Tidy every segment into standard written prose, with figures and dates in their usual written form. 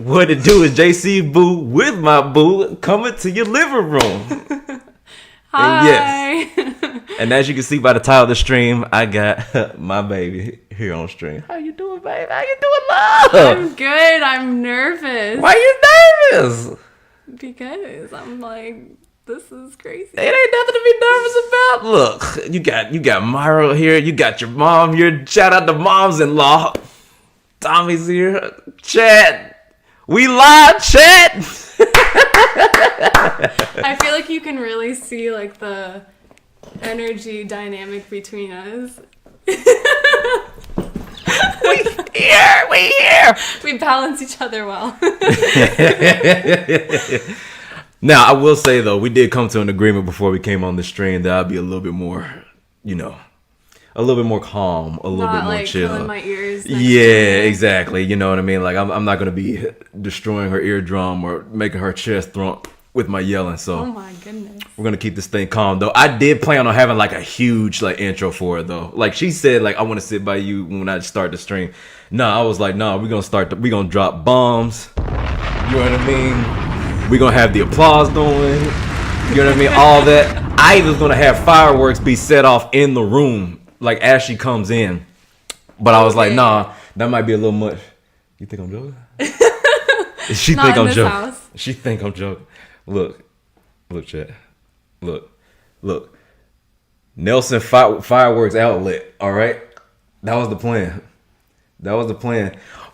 What it do is JC Boo with my boo coming to your living room. Hi. And yes. And as you can see by the title of the stream, I got my baby here on stream. How you doing, baby? How you doing, love? I'm good. I'm nervous. Why you nervous? Because I'm like, this is crazy. It ain't nothing to be nervous about. Look, you got Myra here. You got your mom here. Shout out to moms-in-law. Tommy's here. Chat. We live, chat. I feel like you can really see like the energy dynamic between us. We here. We balance each other well. Now, I will say though, we did come to an agreement before we came on the stream that I'd be a little bit more, a little bit more calm, a little bit more like chill. killing my ears. Yeah, exactly. You know what I mean? Like I'm not gonna be destroying her eardrum or making her chest thump with my yelling. So oh my goodness, we're gonna keep this thing calm though. I did plan on having like a huge like intro for it though. Like she said, like I want to sit by you when I start the stream. No, I was like, no, we're gonna drop bombs. You know what I mean? We're gonna have the applause going. You know what I mean? All that. I was gonna have fireworks be set off in the room. Like as she comes in, but I was like, nah, that might be a little much. You think I'm joking? She think I'm joking. House. She think I'm joking. Look, chat. Look. Nelson fireworks outlet. All right, that was the plan.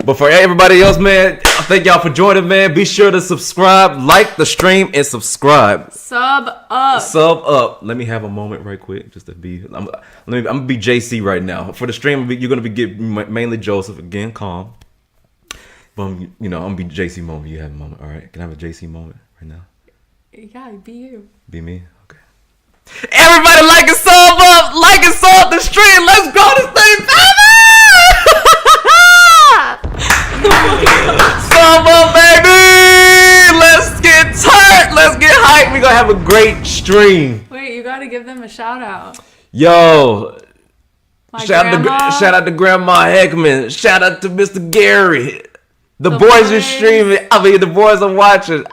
But for everybody else, man, thank y'all for joining, man. Be sure to subscribe, like the stream, and subscribe. Sub up. Let me have a moment right quick, just to be. I'm gonna be JC right now. For the stream, you're gonna be getting mainly Joseph again, calm. But I'm gonna be JC moment. You have a moment, all right? Can I have a JC moment right now? Yeah, be you. Be me. Okay. Everybody, like and sub the stream. Let's go this thing, baby. Sub up, baby! Let's get tight. Let's get hyped. We're gonna have a great stream. Wait, you gotta give them a shout out. Yo, shout grandma. out to Grandma Heckman. Shout out to Mr. Gary. The boys are streaming. The boys are watching.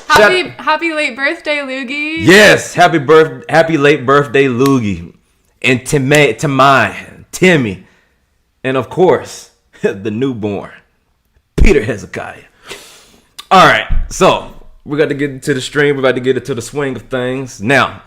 Happy late birthday, Loogie. Yes, happy late birthday, Loogie. And Timmy. And of course, the newborn, Peter Hezekiah. All right, so we got to get into the stream. We're about to get into the swing of things. Now,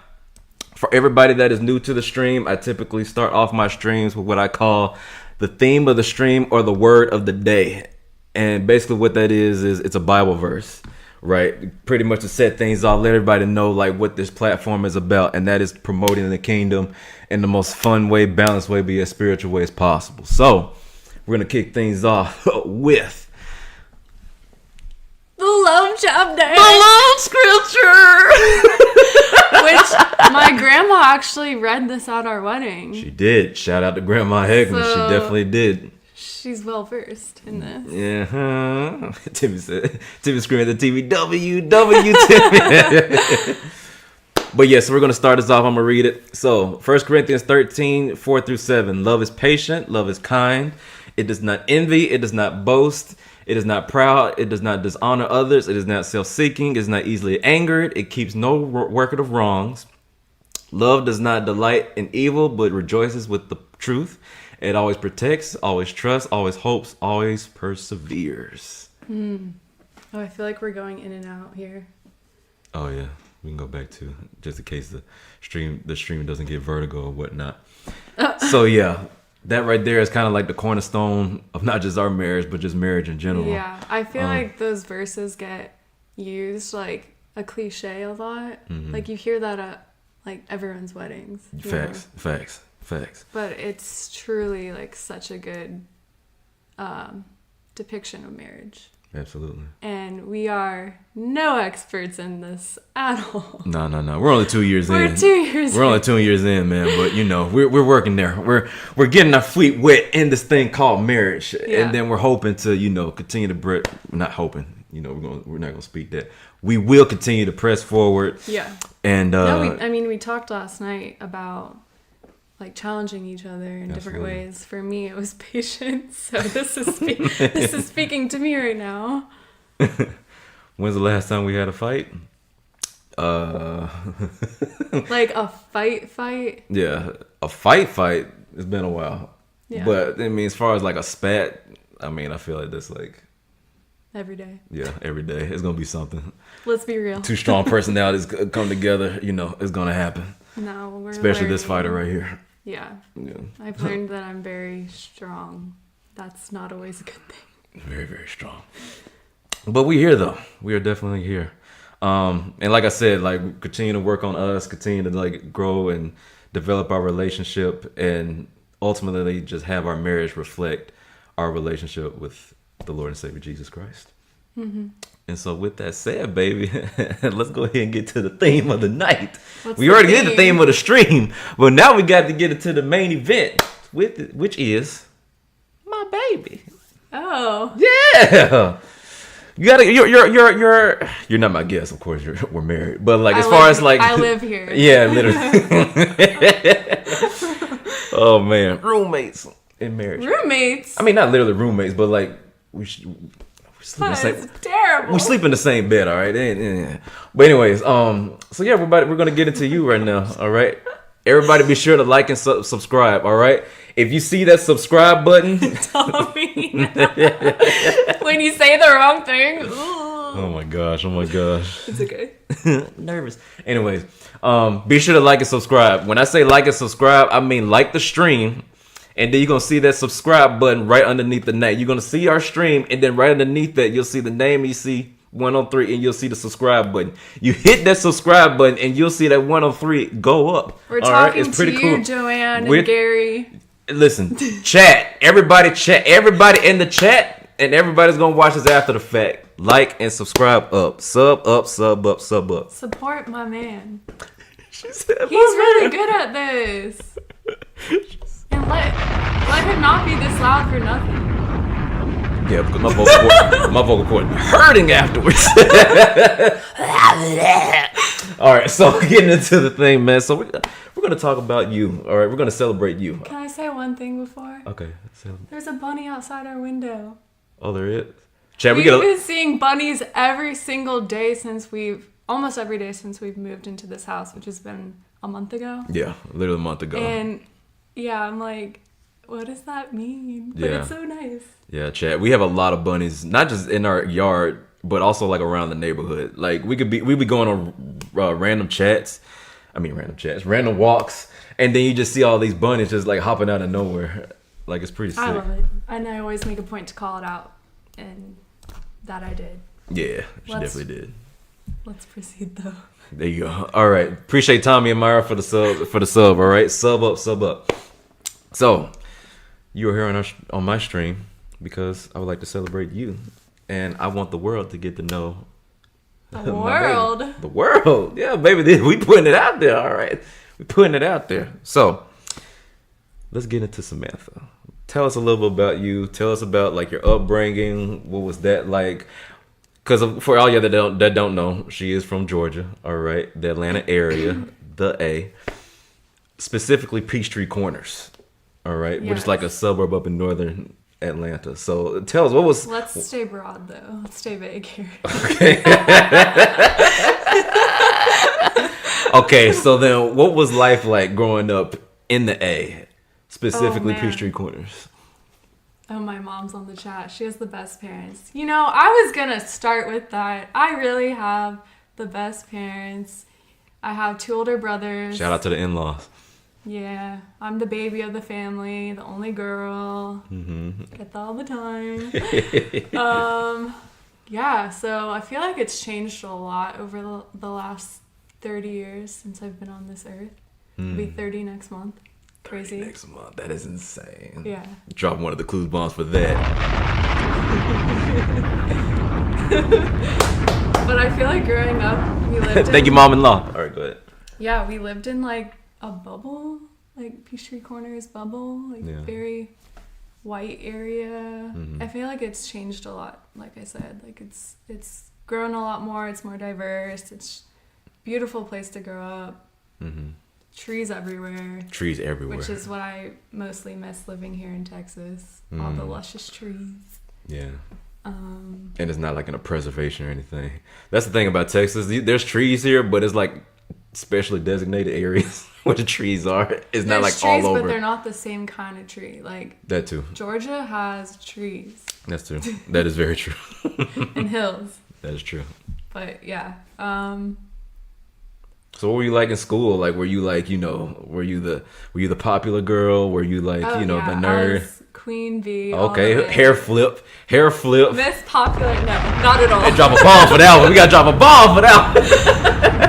for everybody that is new to the stream, I typically start off my streams with what I call the theme of the stream or the word of the day. And basically what that is it's a Bible verse, right? Pretty much to set things off, let everybody know like what this platform is about. And that is promoting the kingdom in the most fun way, balanced way, be as spiritual way as possible. So we're going to kick things off with the love chapter. The love scripture. Which my grandma actually read this at our wedding. She did. Shout out to Grandma Heckman. She definitely did. She's well versed in this. Yeah. Timmy screaming at the TV, W, Timmy. But yes, so we're going to start this off. I'm going to read it. So 1 Corinthians 13, 4-7. Love is patient. Love is kind. It does not envy. It does not boast. It is not proud. It does not dishonor others. It is not self-seeking. It is not easily angered. It keeps no record of wrongs. Love does not delight in evil, but rejoices with the truth. It always protects, always trusts, always hopes, always perseveres. Oh, I feel like we're going in and out here. Oh, yeah. We can go back to, just in case the stream doesn't get vertigo or whatnot. So, yeah. That right there is kind of like the cornerstone of not just our marriage, but just marriage in general. Yeah, I feel like those verses get used like a cliche a lot. Mm-hmm. Like you hear that at like everyone's weddings. Facts. But it's truly like such a good depiction of marriage. Absolutely. And we are no experts in this at all. No. We're only 2 years in. We're only 2 years in, man. But we're working there. We're getting our feet wet in this thing called marriage, and then we're hoping to continue to We're not hoping. We're not gonna speak that. We will continue to press forward. Yeah. And we talked last night about like challenging each other in different Absolutely. ways. For me, it was patience. So this is speaking to me right now. When's the last time we had a fight? Like a fight. Yeah, a fight. It's been a while. Yeah. But I mean, as far as like a spat, I mean, I feel like that's like, Every day. yeah, every day it's gonna be something. Let's be real. Two strong personalities come together. You know, it's gonna happen. No, we're Especially this learning. fighter right here. Yeah. Yeah, I've learned that I'm very strong. That's not always a good thing. very very strong. But we here though. We are definitely here. And like I said, like continue to work on us, continue to like grow and develop our relationship, and ultimately just have our marriage reflect our relationship with the Lord and Savior Jesus Christ. Mm-hmm. And so with that said, baby, let's go ahead and get to the theme of the night. What's We the already did the theme? theme of the stream, but now we got to get into the main event, which is my baby. Oh. Yeah. You gotta. You're not my guest, of course. We're married, but like as far as like I live here. yeah, literally. Oh man, roommates in marriage. Roommates. I mean, not literally roommates, but like we sleep in the That's same. terrible. We sleep in the same bed, all right. Yeah. But anyways, so yeah, we're gonna get into you right now, all right. Everybody, be sure to like and subscribe, all right. If you see that subscribe button, Tommy. When you say the wrong thing. Ooh. oh my gosh, It's okay. nervous. Anyways, be sure to like and subscribe. When I say like and subscribe, I mean like the stream, and then you're gonna see that subscribe button right underneath the name. You're gonna see our stream, and then right underneath that, you'll see the name. You see 103, and you'll see the subscribe button. You hit that subscribe button, and you'll see that 103 go up. We're All right? talking It's pretty to cool. you, Joanne We're- and Gary. Listen, chat. Everybody in the chat, and everybody's gonna watch this after the fact. Like and subscribe up. Sub up. Support my man. She said, He's really good at this. And let him not be this loud for nothing. Yeah, because my vocal cord hurting afterwards. All right, so getting into the thing, man. So we're gonna talk about you. All right, we're gonna celebrate you. Can I say one thing before? Okay. There's a bunny outside our window. Oh, there is. Chad, we We've get been seeing bunnies every single day almost every day since we've moved into this house, which has been a month ago. yeah, literally a month ago. And yeah, I'm like, what does that mean? But Yeah. it's so nice. Yeah, Chad, we have a lot of bunnies, not just in our yard, but also like around the neighborhood. Like we be going on random walks, and then you just see all these bunnies just like hopping out of nowhere. Like it's pretty sick. I love it. And I always make a point to call it out. And that I did. Yeah, she Let's- definitely did. Let's proceed though. There you go. All right, appreciate Tommy and Myra for the sub. All right, sub up. So you are here on my stream because I would like to celebrate you, and I want the world to get to know The my world. baby. The world, yeah, baby. We putting it out there. All right, we putting it out there. So let's get into Samantha. Tell us a little bit about you. Tell us about like your upbringing. What was that like? Because for all you that don't know, she is from Georgia. All right, the Atlanta area, the A, specifically Peachtree Corners. All right, which is Yes. like a suburb up in northern Atlanta. So tell us what was. Let's stay broad though. Let's stay vague here. Okay, so then what was life like growing up in the A, specifically man. Peachtree Corners? Oh, my mom's on the chat. She has the best parents. You know, I was gonna start with that. I really have the best parents. I have 2 older brothers. Shout out to the in-laws. Yeah, I'm the baby of the family, the only girl. Mm-hmm. Get that all the time. Yeah, so I feel like it's changed a lot over the last 30 years since I've been on this earth. I'll be 30 next month. Crazy. Next month. That is insane. Yeah. Drop one of the clues bombs for that. But I feel like growing up, we lived Thank you, mom-in-law. All right, go ahead. Yeah, we lived in like a bubble, like Peachtree Corners bubble, like Yeah. very white area. Mhm. I feel like it's changed a lot. Like I said, like it's grown a lot more. It's more diverse. It's a beautiful place to grow up. Mm-hmm. trees everywhere. Trees everywhere. Which is what I mostly miss living here in Texas. All the luscious trees. Yeah. And it's not like in a preservation or anything. That's the thing about Texas. There's trees here, but it's like specially designated areas where the trees are. It's not like trees, all over. But they're not the same kind of tree. Like that too. Georgia has trees. That's true. That is very true. And hills. That is true. But yeah. So what were you like in school? Like, were you like, were you the popular girl? Were you like, the nerd? I was Queen Bee. Okay, hair flip. Miss Popular? No, not at all. Hey, drop a bomb for that one. We gotta drop a bomb for that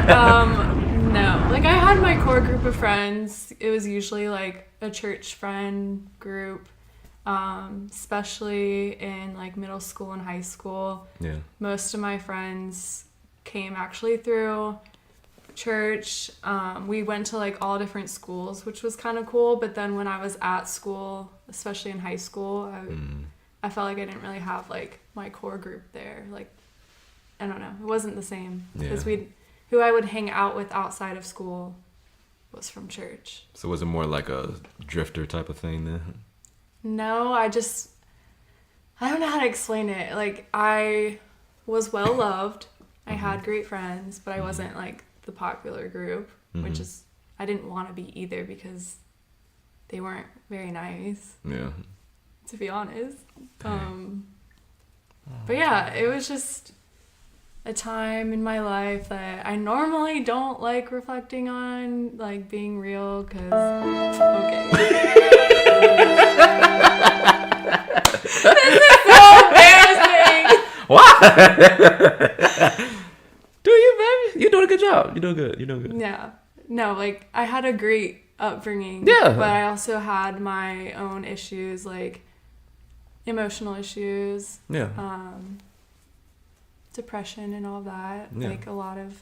one. No. Like I had my core group of friends. It was usually like a church friend group, especially in like middle school and high school. Yeah. Most of my friends came actually through church. We went to like all different schools, which was kind of cool. But then when I was at school, especially in high school, I felt like I didn't really have like my core group there. Like, I don't know, it wasn't the same because who I would hang out with outside of school was from church. So was it more like a drifter type of thing then? No, I don't know how to explain it. Like I was well loved. I had great friends, but I wasn't like the popular group, which is I didn't want to be either because they weren't very nice. Yeah. To be honest. But yeah, it was just a time in my life that I normally don't like reflecting on, like being real, because okay. This is so embarrassing. Why? Do you, baby? You're doing a good job. You're doing good. Yeah. No, like I had a great upbringing. Yeah. But I also had my own issues, like emotional issues. Yeah. Depression and all that. Yeah. Like a lot of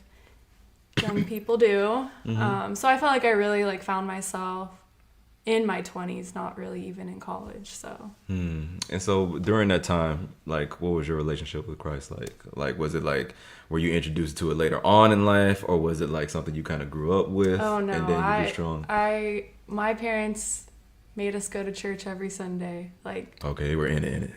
young people do. So I felt like I really like found myself in my 20s, not really even in college. So. And so during that time, like, what was your relationship with Christ like? Like, was it like, were you introduced to it later on in life, or was it like something you kind of grew up with? Oh no, and then you be strong? My parents made us go to church every Sunday. Like. Okay, we're in it.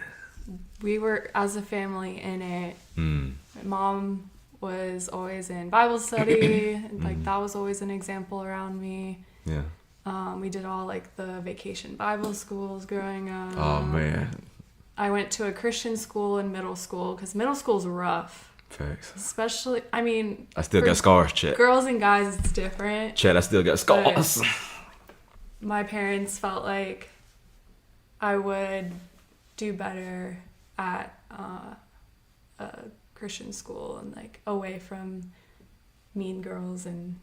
We were as a family in it. My mom was always in Bible study. Like that was always an example around me. Yeah. We did all like the vacation Bible schools growing up. Oh man. I went to a Christian school in middle school because middle school's rough. Facts. Especially, I mean, I still got scars, Chet. Girls and guys, it's different. Chet, I still got scars. My parents felt like I would do better at a Christian school and like away from mean girls and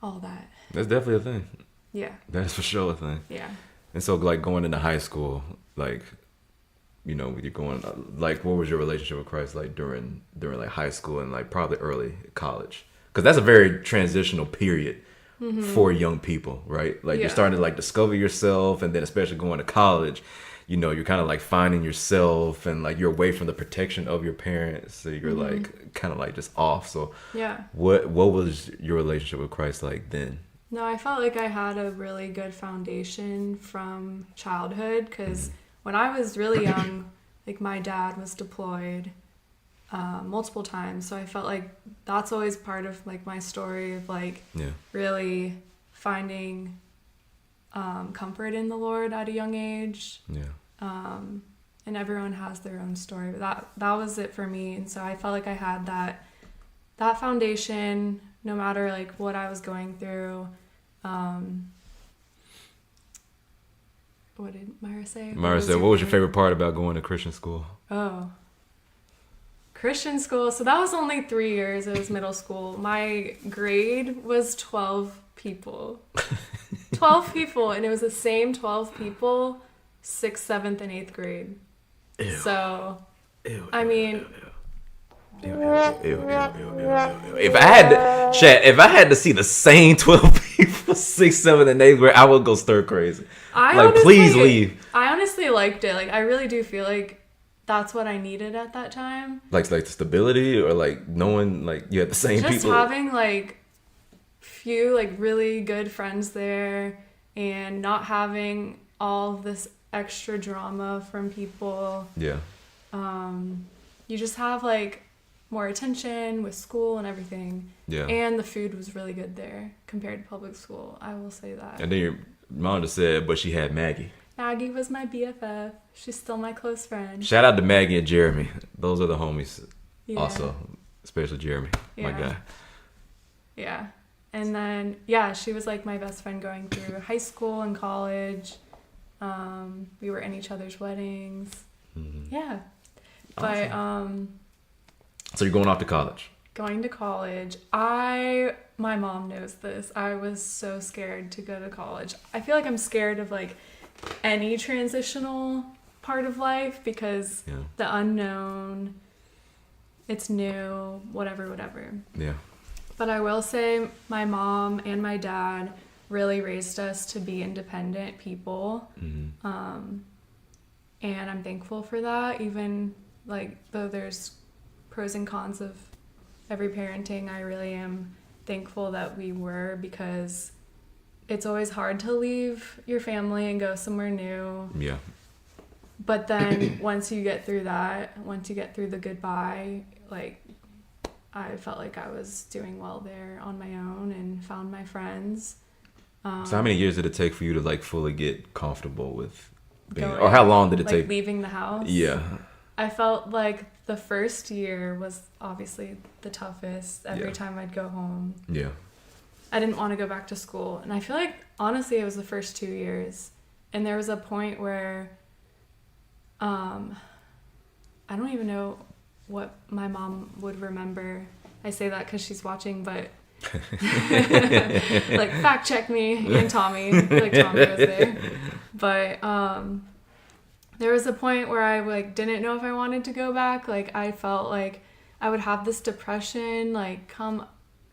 all that. That's definitely a thing. Yeah. That is for sure a thing. Yeah. And so like going into high school, like, you know, you're going, like, what was your relationship with Christ like during like high school and like probably early college? Because that's a very transitional period for young people, right? Like you're starting to like discover yourself, and then especially going to college, you know, you're kind of like finding yourself, and like you're away from the protection of your parents, so you're like kind of like just off. So what was your relationship with Christ like then? No, I felt like I had a really good foundation from childhood because when I was really young, like my dad was deployed multiple times. So I felt like that's always part of like my story of like really finding comfort in the Lord at a young age. And everyone has their own story, but that was it for me. And so I felt like I had that foundation no matter like what I was going through. What did Myra say? Myra said, what was your favorite part about going to Christian school? Oh, Christian school. So that was only 3 years. It was middle school. My grade was 12 people. 12 people. And it was the same 12 people, 6th, 7th, and 8th grade. Ew. So, Ew, I mean... If I had to see the same 12 people, 6th, 7th, and 8th grade, I would go stir crazy. Please leave. I honestly liked it. Like, I really do feel like that's what I needed at that time. Like the stability, or like knowing like you had the same just people. Just having like few like really good friends there, and not having all of this extra drama from people. Yeah. You just have like more attention with school and everything. Yeah. And the food was really good there compared to public school. I will say that. And then your mom just said, but she had Maggie. Maggie was my BFF. She's still my close friend. Shout out to Maggie and Jeremy. Those are the homies. Yeah. Also, especially Jeremy, my guy. Yeah. And then, she was like my best friend going through high school and college. We were in each other's weddings. Mm-hmm. Yeah. Awesome. But, so you're going off to college? Going to college. My mom knows this. I was so scared to go to college. I feel like I'm scared of like any transitional part of life because the unknown, it's new, whatever. Yeah. But I will say my mom and my dad really raised us to be independent people. Mm-hmm. And I'm thankful for that. Even like though there's pros and cons of every parenting, I really am thankful that we were, because it's always hard to leave your family and go somewhere new. Yeah. But then once you get through the goodbye, like I felt like I was doing well there on my own and found my friends. So how many years did it take for you to like fully get comfortable with being, or how long did it take? Leaving the house? Yeah. I felt like the first year was obviously the toughest. Every time I'd go home. Yeah. I didn't want to go back to school. And I feel like, honestly, it was the first 2 years. And there was a point where I don't even know what my mom would remember. I say that because she's watching, but like fact check me and Tommy. Like Tommy was there. But there was a point where I like didn't know if I wanted to go back. Like I felt like I would have this depression like come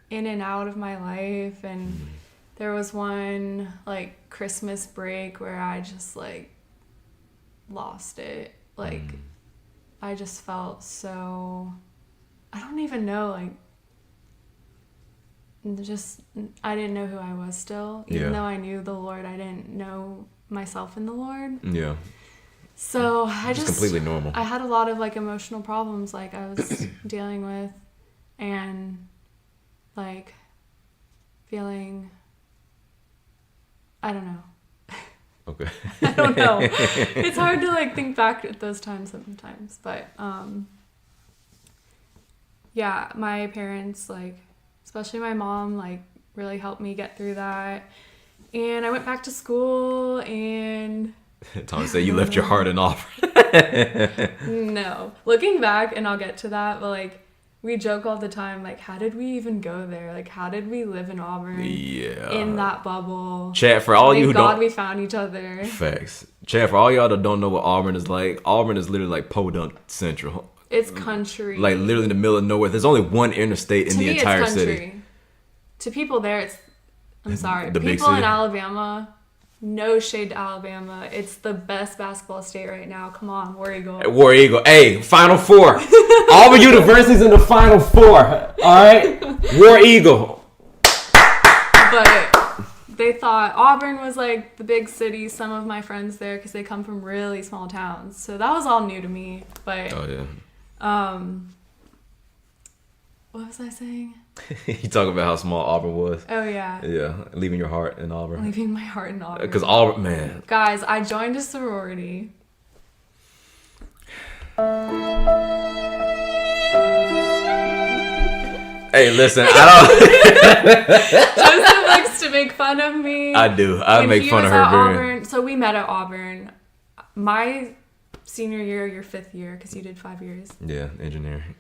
in and out of my life, and there was one like Christmas break where I just like lost it. Like I just felt so, I don't even know, like just I didn't know who I was still. Even though I knew the Lord, I didn't know myself in the Lord. Yeah. So I just completely normal. I had a lot of like emotional problems like I was dealing with, and like feeling, I don't know. Okay. I don't know. It's hard to like think back at those times sometimes, but yeah, my parents, like especially my mom, like really helped me get through that. And I went back to school, and Tom said you left your heart in Auburn. No. Looking back, and I'll get to that, but like we joke all the time, like how did we even go there? Like how did we live in Auburn? Yeah. In that bubble. Chat, for all you who God don't, we found each other. Facts. Chat, for all y'all that don't know what Auburn is like, Auburn is literally like Podunk Central. It's country. Like literally in the middle of nowhere. There's only one interstate in the entire city. To people there, it's, I'm sorry, the people in Alabama, no shade to Alabama. It's the best basketball state right now. Come on, War Eagle. War Eagle. Hey, Final Four. Auburn University's in the Final Four. All right? War Eagle. But they thought Auburn was like the big city. Some of my friends there, because they come from really small towns. So that was all new to me. But what was I saying? You talk about how small Auburn was. Oh, yeah. Yeah, leaving your heart in Auburn. Leaving my heart in Auburn. Because Auburn, man. Guys, I joined a sorority. Hey, listen, I don't... Joseph likes to make fun of me. I do. I make fun of her very... Auburn, so we met at Auburn. My senior year, your fifth year, because you did 5 years. Yeah, engineering.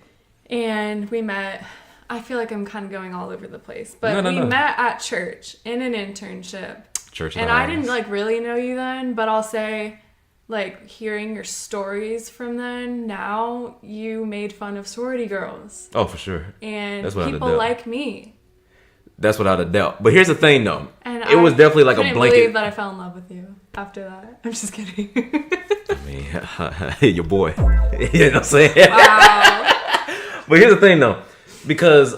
And we met... I feel like I'm kind of going all over the place, but we met at church in an internship. Church, and I didn't like really know you then, but I'll say, like hearing your stories from then, now you made fun of sorority girls. Oh, for sure. And people like me. That's without a doubt. But here's the thing, though. And it was definitely like a blanket. I couldn't believe that I fell in love with you after that. I'm just kidding. I mean, your boy. You know what I'm saying? Wow. But here's the thing, though. Because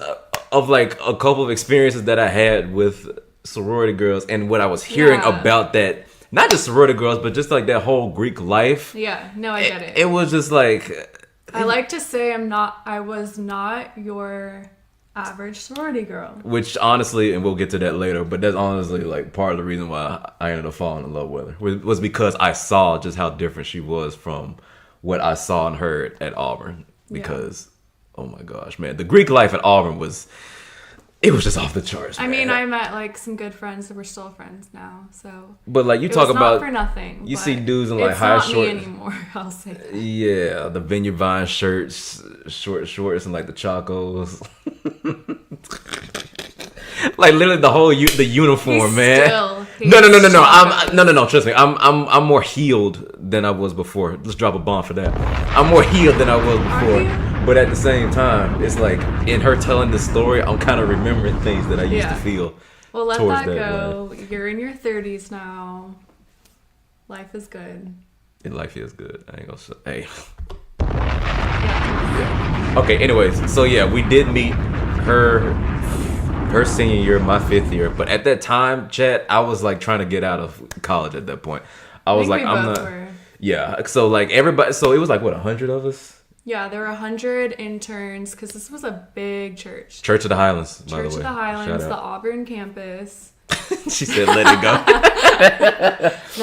of like a couple of experiences that I had with sorority girls and what I was hearing about that, not just sorority girls, but just like that whole Greek life. Yeah, no, I get it. It was just like, I like to say I was not your average sorority girl. Which honestly, and we'll get to that later, but that's honestly like part of the reason why I ended up falling in love with her was because I saw just how different she was from what I saw and heard at Auburn. Because, oh my gosh, man, the Greek life at Auburn was just off the charts. I mean, I met like some good friends that we're still friends now. So, but like you talk about, not for nothing. You see dudes in like high shorts. It's not me anymore. I'll say that. Yeah, the Vineyard Vine shirts, short shorts, and like the Chacos. Like literally the whole the uniform, man. No. No. Trust me, I'm more healed than I was before. Let's drop a bomb for that. I'm more healed than I was before. But at the same time, it's like in her telling the story, I'm kind of remembering things that I used to feel. Well, let that go. Line. You're in your 30s now. Life is good. Life is good. I ain't gonna say. Hey. Yeah. Okay. Anyways, so yeah, we did meet her senior year, my 5th year. But at that time, Chad, I was like trying to get out of college at that point. I was like, I'm not. Were. Yeah. So like everybody. So it was like what 100 of us. Yeah, there were 100 interns because this was a big church. Church of the Highlands, by the way. Church of the Highlands, the Auburn campus. She said, let it go.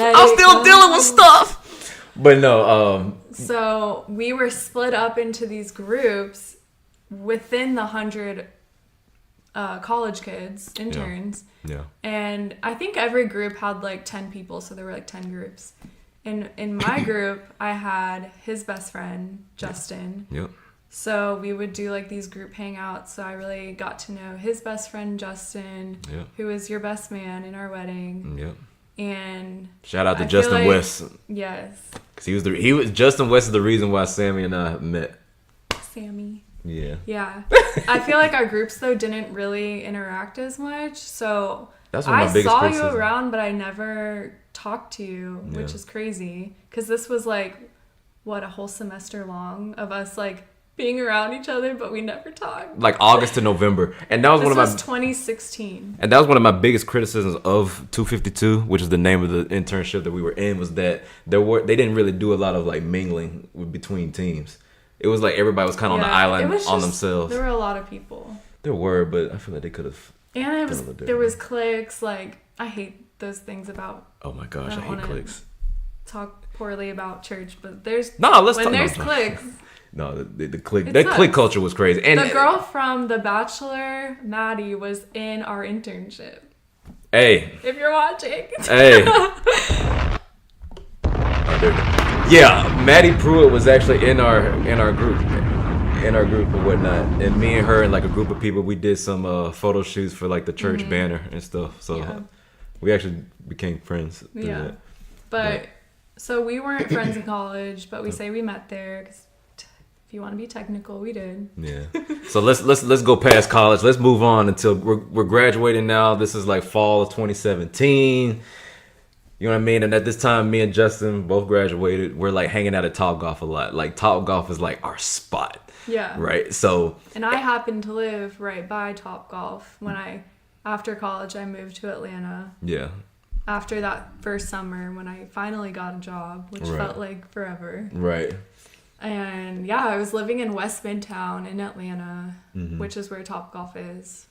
I'm still dealing with stuff. But no. So we were split up into these groups within the 100 college kids, interns. Yeah. And I think every group had like 10 people, so there were like 10 groups. In my group, I had his best friend, Justin. Yep. So we would do like these group hangouts. So I really got to know his best friend, Justin, who was your best man in our wedding. Yep. And shout out to Justin West. Yes. Because Justin West is the reason why Sammy and I met. Sammy. Yeah. Yeah. I feel like our groups though didn't really interact as much. So that's one of my biggest criticisms. I saw you around, but I never talked to you, which is crazy. Because this was like, what, a whole semester long of us like being around each other, but we never talked. Like August to November. And that was this was 2016. And that was one of my biggest criticisms of 252, which is the name of the internship that we were in, was that they didn't really do a lot of like mingling between teams. It was like everybody was kind of on the island on themselves. There were a lot of people. There were, but I feel like they could have. And there was cliques. Like, I hate those things about. Oh my gosh, I hate cliques. Talk poorly about church, but there's cliques. No, the clique culture was crazy. And the girl from The Bachelor, Maddie, was in our internship. Hey, if you're watching. Hey. Yeah, Maddie Pruitt was actually in our group. And whatnot, and me and her and like a group of people, we did some photo shoots for like the church banner and stuff. So we actually became friends. Yeah, but so we weren't friends in college, but we say we met there because if you want to be technical, we did. Yeah. So let's go past college. Let's move on until we're graduating now. This is like fall of 2017. You know what I mean? And at this time, me and Justin both graduated. We're like hanging out at Topgolf a lot. Like Topgolf is like our spot. Yeah. Right. So. And I happened to live right by Topgolf when after college, I moved to Atlanta. Yeah. After that first summer when I finally got a job, which felt like forever. Right. And yeah, I was living in West Midtown in Atlanta, which is where Topgolf is.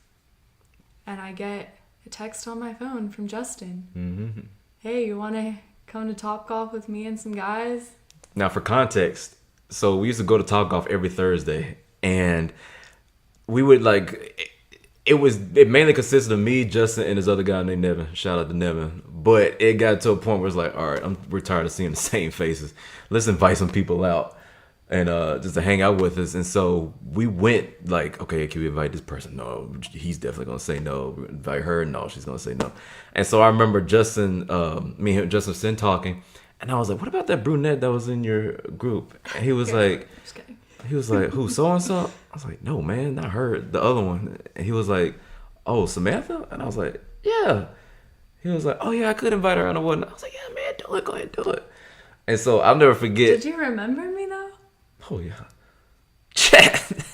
And I get a text on my phone from Justin. Mm-hmm. Hey, you want to come to Topgolf with me and some guys? Now, for context, so we used to go to Topgolf every Thursday, and we would like it mainly consisted of me, Justin, and this other guy named Nevin. Shout out to Nevin. But it got to a point where it's like, all right, we're tired of seeing the same faces. Let's invite some people out and just to hang out with us. And so we went like, okay, can we invite this person? No, he's definitely gonna say no. Invite her? No, she's gonna say no. And so I remember Justin, me and Justin sitting talking, and I was like, what about that brunette that was in your group? And he was like, just kidding. He was like, who, so and so? I was like, no, man, not her, the other one. And he was like, oh, Samantha? And I was like, yeah. He was like, oh yeah, I could invite her on a one. I was like, yeah, man, do it, go ahead, do it. And so I'll never forget. Did you remember me though? Oh yeah. Chad.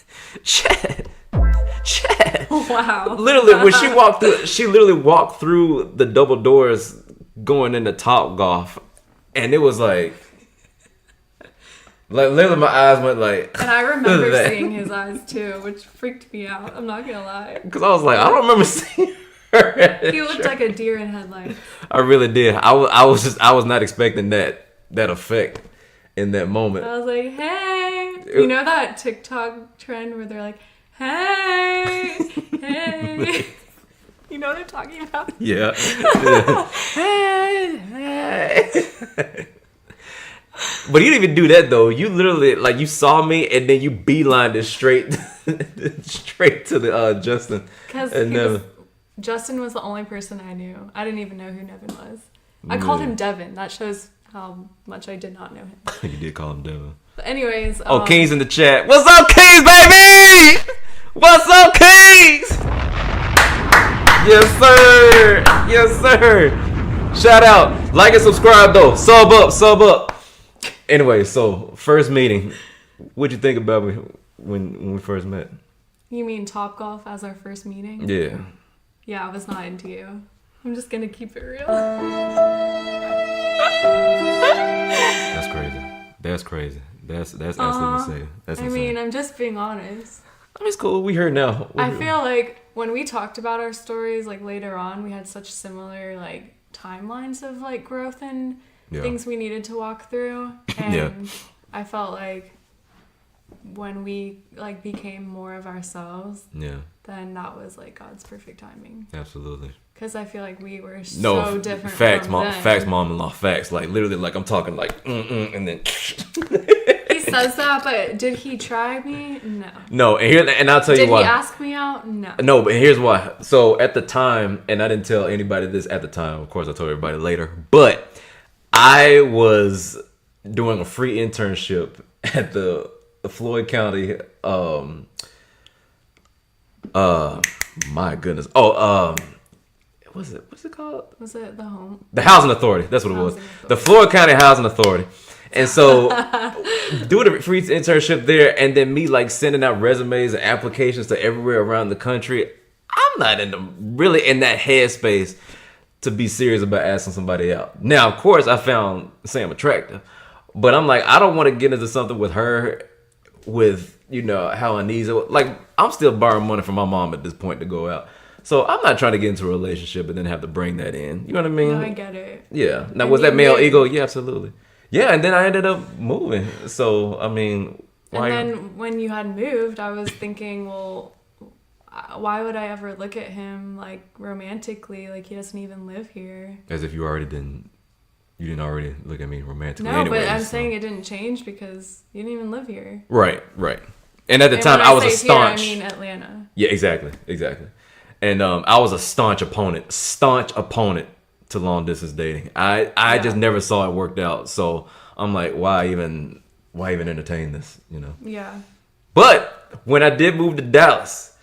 Wow. Literally, when she literally walked through the double doors going into Top Golf, and it was like literally my eyes went like. And I remember seeing his eyes too, which freaked me out. I'm not gonna lie. Because I was like, I don't remember seeing her. He looked like a deer in headlights. I really did. I was not expecting that effect in that moment. I was like, hey. You know that TikTok trend where they're like, hey, hey. You know what I'm talking about? Yeah. Hey. But you didn't even do that though. You literally like you saw me and then you beelined it straight to the Justin. Because Justin was the only person I knew. I didn't even know who Nevin was. I called him Devin. That shows how much I did not know him. You did call him Devin. But anyways. King's in the chat. What's up, Kings, baby? What's up, Kings? Yes, sir. Yes, sir. Shout out. Like and subscribe, though. Sub up. Anyway, so first meeting. What'd you think about me when we first met? You mean Top Golf as our first meeting? Yeah. Yeah, I was not into you. I'm just going to keep it real. That's crazy. That's crazy. That's absolutely insane. That's insane. I mean, I'm just being honest. I mean, it's cool. We heard now. I feel like when we talked about our stories, like later on, we had such similar like timelines of like growth and things we needed to walk through. And I felt like when we like became more of ourselves, then that was like God's perfect timing. Absolutely. Because I feel like we were so different. Facts, from mom. them. Facts, mom-in-law. Facts. Like literally, like I'm talking like and then. He says that, but did he try me? No. No, and I'll tell you why. Did he ask me out? No. No, but here's why. So at the time, and I didn't tell anybody this at the time. Of course, I told everybody later. But I was doing a free internship at the Floyd County. My goodness. What's it called? Was it the Housing Authority? That's what it was. The Floyd County Housing Authority. And so doing a free internship there, and then me like sending out resumes and applications to everywhere around the country. I'm not really in that headspace to be serious about asking somebody out. Now, of course, I found Sam attractive, but I'm like, I don't want to get into something with her with, you know, how uneasy. Like, I'm still borrowing money from my mom at this point to go out. So I'm not trying to get into a relationship and then have to bring that in. You know what I mean? No, I get it. Yeah. Now, was that male ego? Yeah, absolutely. Yeah, and then I ended up moving. So, I mean... And then when you had moved, I was thinking, well, why would I ever look at him, like, romantically? Like, he doesn't even live here. As if you didn't already look at me romantically. No, anyways, but I'm saying it didn't change because you didn't even live here. Right. And at the time, I was a staunch... Here, I mean Atlanta. Yeah, exactly. And I was a staunch opponent to long distance dating. I just never saw it worked out. So I'm like, why even entertain this, you know? Yeah. But when I did move to Dallas,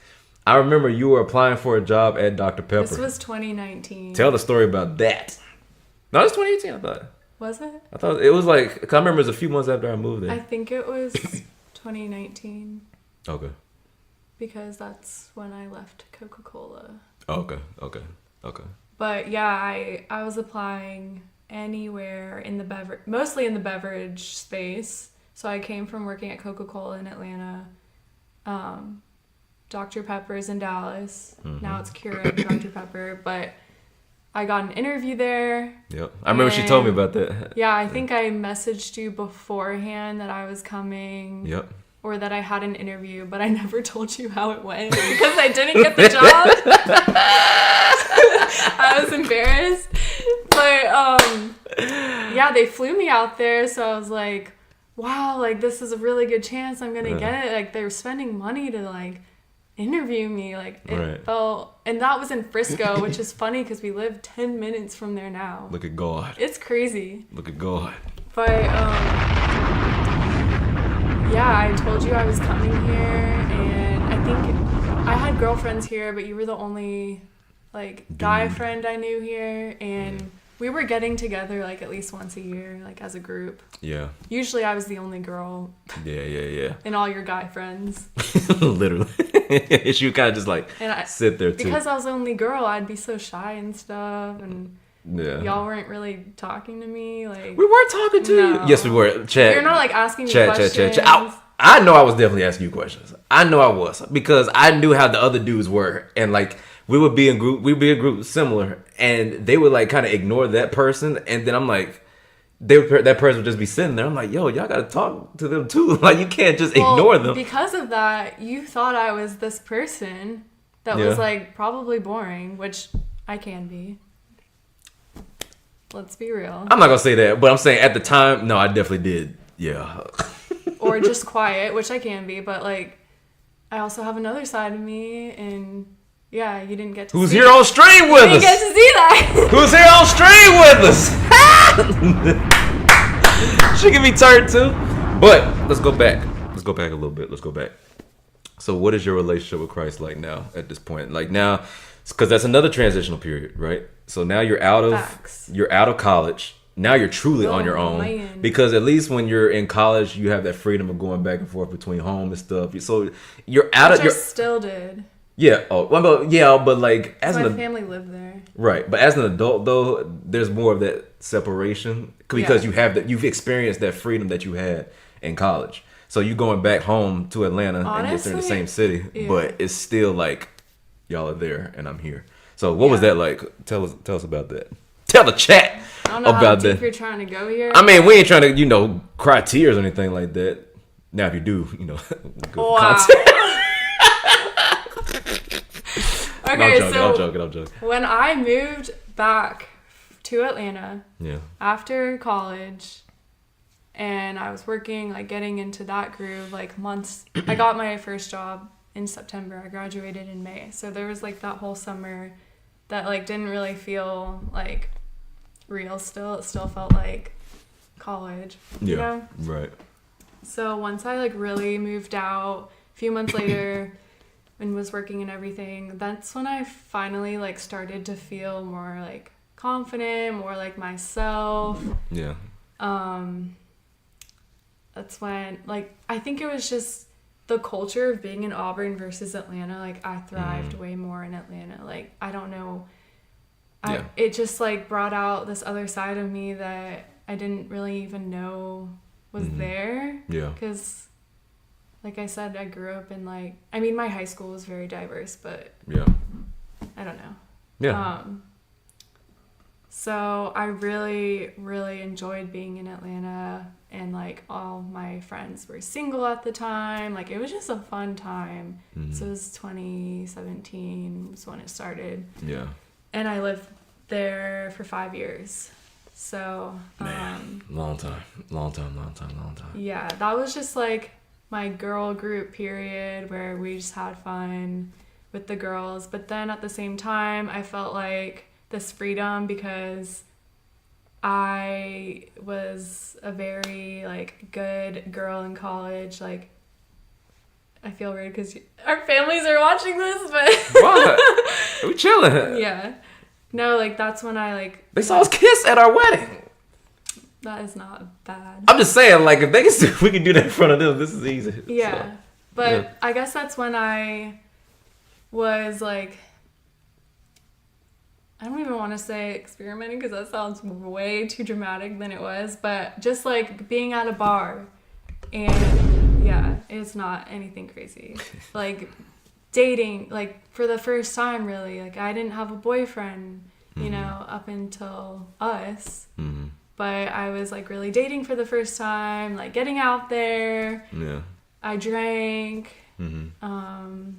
I remember you were applying for a job at Dr. Pepper. This was 2019. Tell the story about that. No, it was 2018, I thought. Was it? I thought it was like, 'cause I remember it was a few months after I moved there. I think it was 2019. Okay. Because that's when I left Coca-Cola. Okay. But yeah, I was applying anywhere in the mostly in the beverage space. So I came from working at Coca-Cola in Atlanta, Dr. Pepper's in Dallas. Mm-hmm. Now it's Keurig Dr. Pepper, but I got an interview there. Yep, I remember she told me about that. Yeah, I think I messaged you beforehand that I was coming. Yep. Or that I had an interview, but I never told you how it went because I didn't get the job. I was embarrassed. But, yeah, they flew me out there, so I was like, wow, like, this is a really good chance I'm going to get it. Like, they were spending money to, like, interview me. Like, it felt... And that was in Frisco, which is funny because we live 10 minutes from there now. Look at God. It's crazy. Look at God. But, yeah, I told you I was coming here, and I think I had girlfriends here, but you were the only, like, guy friend I knew here, and we were getting together, like, at least once a year, like, as a group. Yeah. Usually I was the only girl. Yeah. And all your guy friends. Literally. She would kind of just like sit there too. Because I was the only girl, I'd be so shy and stuff, and y'all weren't really talking to me. Like we weren't talking to you. Yes, we were. Chat. You're not like asking me questions. I know I was definitely asking you questions. I know I was because I knew how the other dudes were, and like we would be in group. We'd be in group similar, and they would like kind of ignore that person, and then I'm like. That person would just be sitting there. I'm like, yo, y'all gotta talk to them too. Like, you can't just ignore them. Because of that, you thought I was this person that was like probably boring, which I can be. Let's be real. I'm not gonna say that, but I'm saying at the time, no, I definitely did. Yeah. Or just quiet, which I can be, but like, I also have another side of me, and yeah, you didn't get to. Who's here on stream with us? You didn't get to see that. Who's here on stream with us? She can be turned too. But let's go back. Let's go back a little bit. Let's go back. So what is your relationship with Christ like now at this point? Like now, because that's another transitional period, right? So now you're out of college. Now you're truly on your own. Man. Because at least when you're in college, you have that freedom of going back and forth between home and stuff. So you're out of. I still did. Yeah. Oh, well, yeah, but like as my family lived there. Right, but as an adult though, there's more of that separation because you've experienced that freedom that you had in college. So you going back home to Atlanta and you're in the same city, but it's still like y'all are there and I'm here. So what was that like? Tell us about that. Tell the chat I don't know about how deep you're trying to go here. I mean, we ain't trying to cry tears or anything like that. Now if you do, good content. Okay, I'm joking. When I moved back to Atlanta after college and I was working, like getting into that groove, like months, I got my first job in September. I graduated in May. So there was like that whole summer that like didn't really feel like real still. It still felt like college. You know? Right. So once I like really moved out, a few months later, and was working and everything, that's when I finally like started to feel more like confident, more like myself. Yeah. That's when like I think it was just the culture of being in Auburn versus Atlanta. Like I thrived way more in Atlanta. Like I don't know. It just like brought out this other side of me that I didn't really even know was there. Yeah. Because like I said, I grew up in like, I mean, my high school was very diverse, but I don't know. Yeah. So I really, really enjoyed being in Atlanta, and like all my friends were single at the time. Like it was just a fun time. So it was 2017 was when it started. Yeah. And I lived there for 5 years. So, long time. Yeah, that was just like my girl group period where we just had fun with the girls. But then at the same time, I felt like this freedom because I was a very like good girl in college. Like I feel weird because our families are watching this, but what? We chilling. Yeah. No, like that's when I like they saw us kiss at our wedding. That is not bad. I'm just saying, like, if they can, we can do that in front of them. This is easy. Yeah, so, but I guess that's when I was like, I don't even want to say experimenting because that sounds way too dramatic than it was. But just like being at a bar, and it's not anything crazy. Like dating, like for the first time, really. Like I didn't have a boyfriend, up until us. Mm-hmm. But I was like really dating for the first time, like getting out there. Yeah. I drank. Mm-hmm.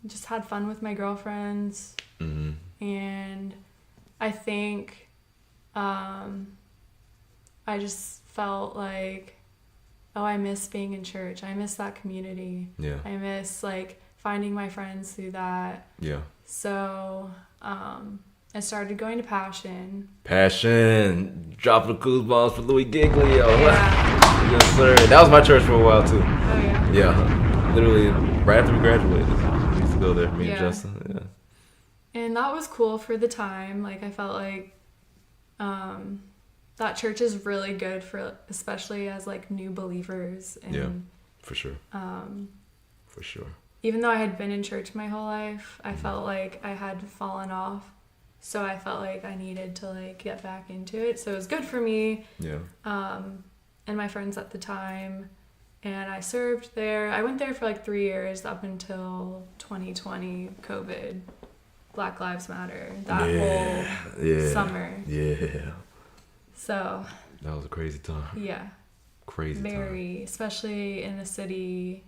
Just had fun with my girlfriends. Mm-hmm. And I think I just felt like, I miss being in church. I miss that community. Yeah. I miss like finding my friends through that. Yeah. So I started going to Passion. Dropping the goosebumps for Louis Giglio. Yeah. Yes, sir. That was my church for a while, too. Oh, yeah? Yeah. Literally, right after we graduated. We used to go there, me and Justin. Yeah. And that was cool for the time. Like, I felt like that church is really good for, especially as, like, new believers. And, yeah, for sure. For sure. even though I had been in church my whole life, I felt like I had fallen off. So I felt like I needed to like get back into it. So it was good for me. Yeah. And my friends at the time. And I served there. I went there for like 3 years up until 2020, COVID, Black Lives Matter, that whole summer. Yeah. So. That was a crazy time. Yeah. Crazy Very, especially in a city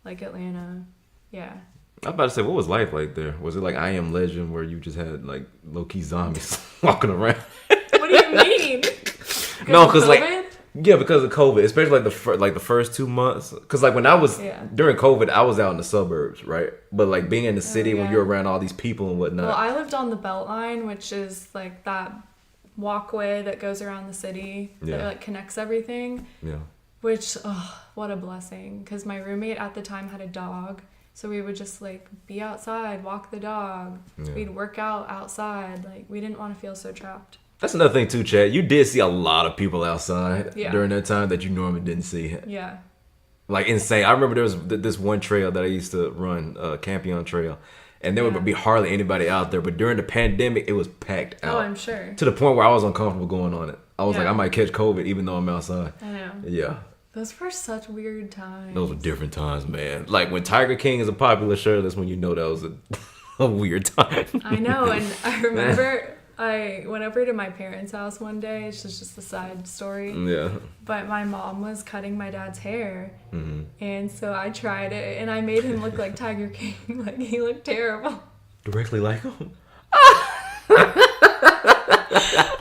like Atlanta. Yeah. I was about to say, what was life like there? Was it like I Am Legend where you just had like low-key zombies walking around? What do you mean? No, because like, yeah, because of COVID, especially like the first 2 months. Because like when I was during COVID, I was out in the suburbs, right? But like being in the city when you're around all these people and whatnot. Well, I lived on the Beltline, which is like that walkway that goes around the city that like connects everything. Yeah. Which, what a blessing! Because my roommate at the time had a dog. So we would just like be outside, walk the dog. Yeah. We'd work out outside. Like we didn't want to feel so trapped. That's another thing too, Chad. You did see a lot of people outside during that time that you normally didn't see. Yeah. Like insane. I remember there was this one trail that I used to run, Campion Trail, and there would be hardly anybody out there. But during the pandemic, it was packed out. Oh, I'm sure. To the point where I was uncomfortable going on it. I was like, I might catch COVID even though I'm outside. I know. Yeah. Those were such weird times. Those were different times, man. Like when Tiger King is a popular show, that's when you know that was a weird time. I know, and I remember I went over to my parents' house one day. It's just a side story. Yeah. But my mom was cutting my dad's hair, and so I tried it, and I made him look like Tiger King. Like he looked terrible. Directly like him.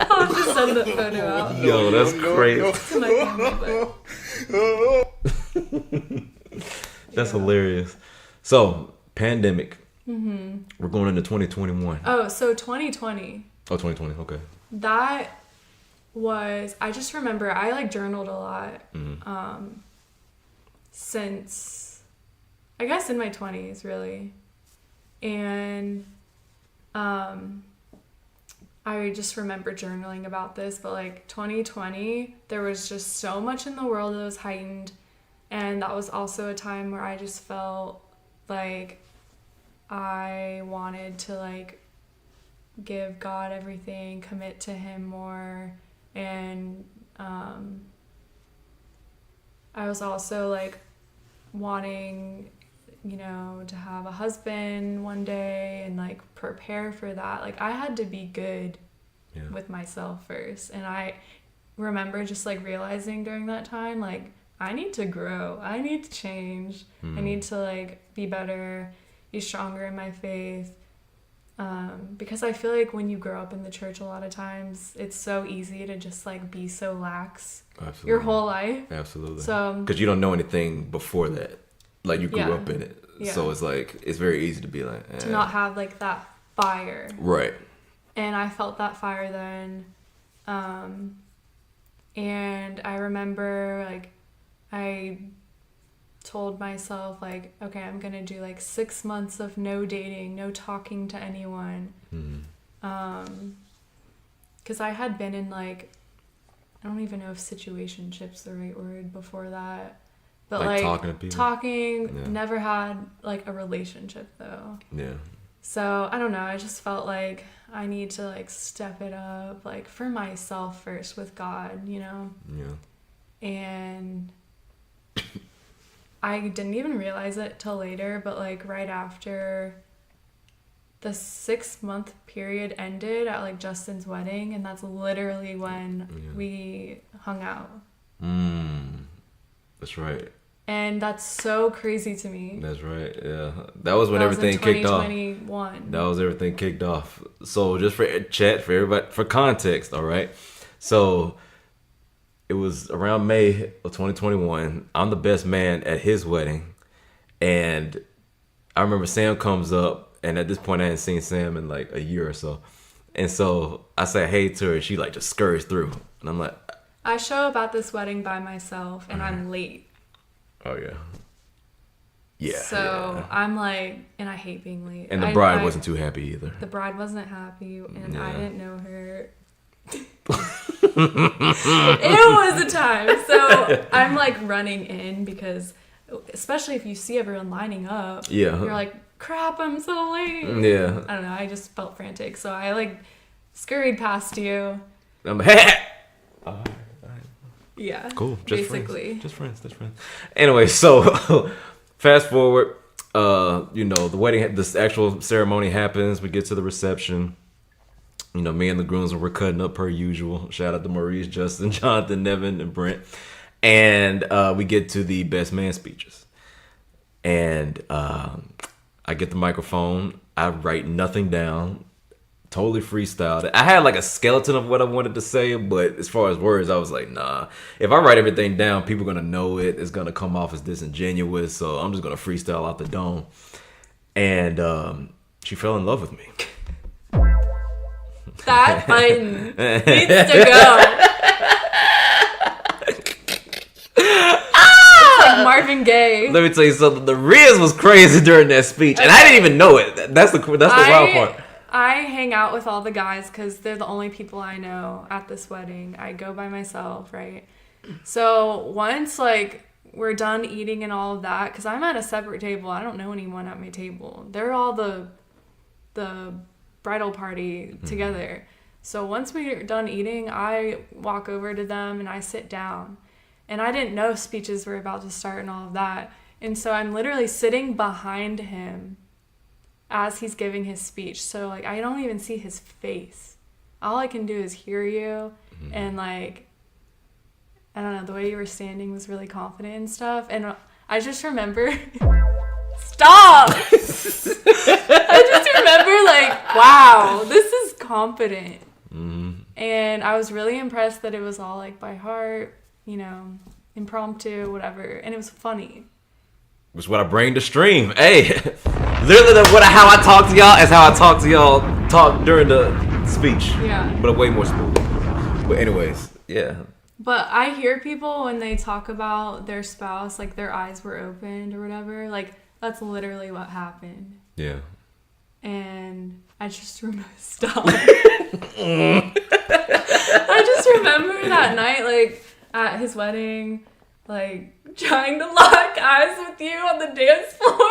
I'll just send the photo out. Yo, that's crazy. To my family, That's hilarious. So, pandemic. We're going into 2021. Oh, so 2020. Oh, 2020. Okay. That was, I just remember I like journaled a lot since, I guess in my 20s, really. And I just remember journaling about this, but like 2020, there was just so much in the world that was heightened. And that was also a time where I just felt like I wanted to like give God everything, commit to Him more. And I was also like wanting, you know, to have a husband one day and like prepare for that. Like I had to be good with myself first. And I remember just like realizing during that time, like I need to grow, I need to change, I need to like be better, be stronger in my faith. Because I feel like when you grow up in the church a lot of times, it's so easy to just like be so lax your whole life. Absolutely. So because you don't know anything before that. Like you grew up in it. Yeah. So it's like, it's very easy to be like, to not have like that fire. Right. And I felt that fire then. And I remember like, I told myself like, okay, I'm going to do like 6 months of no dating, no talking to anyone. Cause I had been in like, I don't even know if situationship's the right word before that. But like talking to people. Never had like a relationship though. Yeah. So I don't know. I just felt like I need to like step it up, like for myself first with God, you know? Yeah. And I didn't even realize it till later, but like right after the 6-month period ended at like Justin's wedding, and that's literally when we hung out. That's right. And that's so crazy to me. That's right. Yeah. That was when everything kicked off. 2021. That was everything kicked off. So just for chat, for everybody, for context, all right? So it was around May of 2021. I'm the best man at his wedding. And I remember Sam comes up, and at this point I hadn't seen Sam in like a year or so. And so I say hey to her, she like just scurries through. And I'm like, I show up at this wedding by myself, and I'm late. Oh, yeah. Yeah. So I'm like, and I hate being late. And the bride wasn't too happy either. The bride wasn't happy, and I didn't know her. It was a time. So I'm like running in because especially if you see everyone lining up. Yeah. You're like, crap, I'm so late. Yeah. I don't know. I just felt frantic. So I like scurried past you. I'm Yeah. cool. Just basically. friends. Just friends. Anyway, so fast forward. The wedding, this actual ceremony happens. We get to the reception. Me and the grooms were cutting up per usual. Shout out to Maurice, Justin, Jonathan, Nevin, and Brent. And we get to the best man speeches. And I get the microphone. I write nothing down. Totally freestyled. I had like a skeleton of what I wanted to say, but as far as words, I was like, nah. If I write everything down, people are going to know it. It's going to come off as disingenuous. So I'm just going to freestyle out the dome. And she fell in love with me. That button needs to go. Like Marvin Gaye. Let me tell you something. The Riz was crazy during that speech, and I didn't even know it. That's the wild part. I hang out with all the guys because they're the only people I know at this wedding. I go by myself, right? So once like we're done eating and all of that, because I'm at a separate table. I don't know anyone at my table. They're all the bridal party together. So once we're done eating, I walk over to them and I sit down. And I didn't know speeches were about to start and all of that. And so I'm literally sitting behind him as he's giving his speech. So like I don't even see his face. All I can do is hear you. And like, I don't know, the way you were standing was really confident and stuff. And I just remember stop. I just remember like, wow, this is confident. And I was really impressed that it was all like by heart, impromptu, whatever. And it was funny. Which what I bring to stream. Hey, literally how I talk to y'all is how I talk to y'all talk during the speech. Yeah. But way more smooth. But anyways, yeah. But I hear people when they talk about their spouse, like their eyes were opened or whatever. Like that's literally what happened. Yeah. And I just remember stop. I just remember that night, like at his wedding, like trying to lock eyes with you on the dance floor.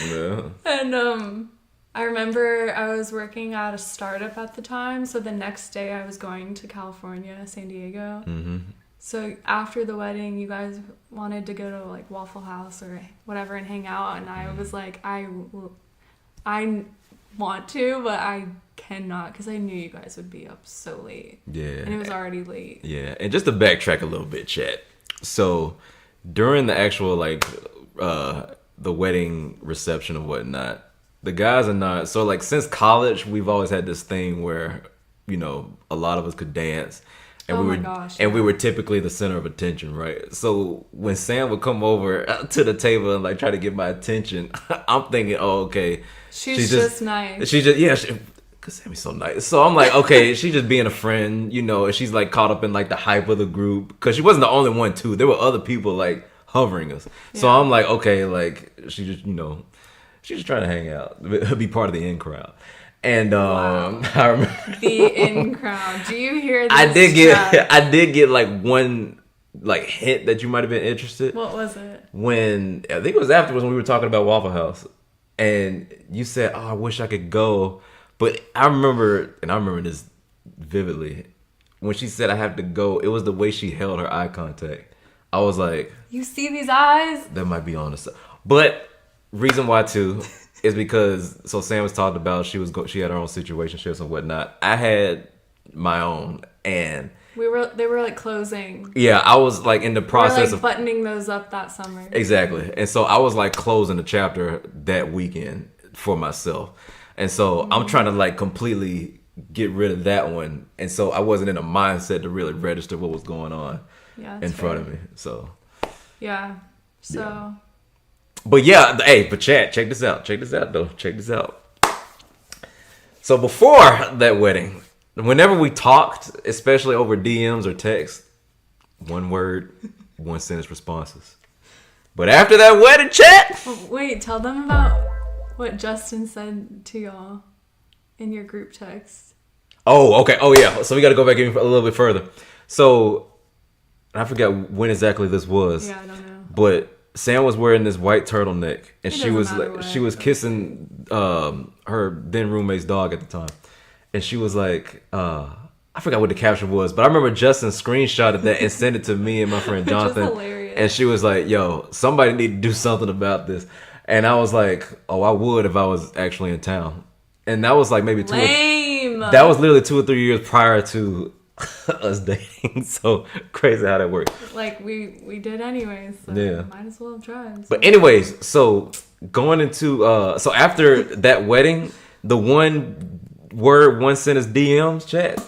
Yeah. And I remember I was working at a startup at the time, so the next day I was going to California, San Diego. So after the wedding, you guys wanted to go to like Waffle House or whatever and hang out, and I was like, I want to, but I cannot because I knew you guys would be up so late. Yeah. And it was already late. Yeah. And just to backtrack a little bit, chat. So during the actual the wedding reception and whatnot, the guys are not, so like since college we've always had this thing where a lot of us could dance, and we were typically the center of attention, right? So when Sam would come over to the table and like try to get my attention, I'm thinking, oh, okay, she's just nice. Cause Sammy's so nice. So I'm like, okay, she's just being a friend, and she's like caught up in like the hype of the group, cause she wasn't the only one too. There were other people like hovering us. So I'm like, okay, like she just she's just trying to hang out, be part of the in crowd. And wow. I remember the in crowd. Do you hear this? I did get like one like hint that you might have been interested. What was it? When I think it was afterwards when we were talking about Waffle House, and you said, "Oh, I wish I could go," but I remember this vividly. When she said I have to go, it was the way she held her eye contact. I was like, "You see these eyes? That might be on the side." But reason why too is because Sam was talking about she had her own situationships and whatnot. I had my own, and they were like closing. Yeah, I was like in the process of buttoning those up that summer. Exactly, and so I was like closing the chapter that weekend for myself, and so I'm trying to like completely get rid of that one, and so I wasn't in a mindset to really register what was going on in front of me. So yeah, so. Yeah. But yeah, but chat, check this out though. Check this out. So before that wedding, whenever we talked, especially over DMs or text, one word, one sentence responses. But after that wedding, chat. Wait, tell them about what Justin said to y'all in your group text. Oh, okay. Oh yeah. So we got to go back even a little bit further. So I forgot when exactly this was. Yeah, I don't know. But Sam was wearing this white turtleneck, and It she was doesn't matter like, what. she was kissing her then roommate's dog at the time, and she was like, I forgot what the caption was, but I remember Justin screenshotted that and sent it to me and my friend Jonathan, hilarious. and she was like, "Yo, somebody need to do something about this," and I was like, "Oh, I would if I was actually in town," and that was like maybe Lame. that was literally 2 or 3 years prior to us dating. So crazy how that works. Like we did anyways. So Yeah. might as well have tried. But anyways, so going into so after that wedding, the one word, one sentence DMs chat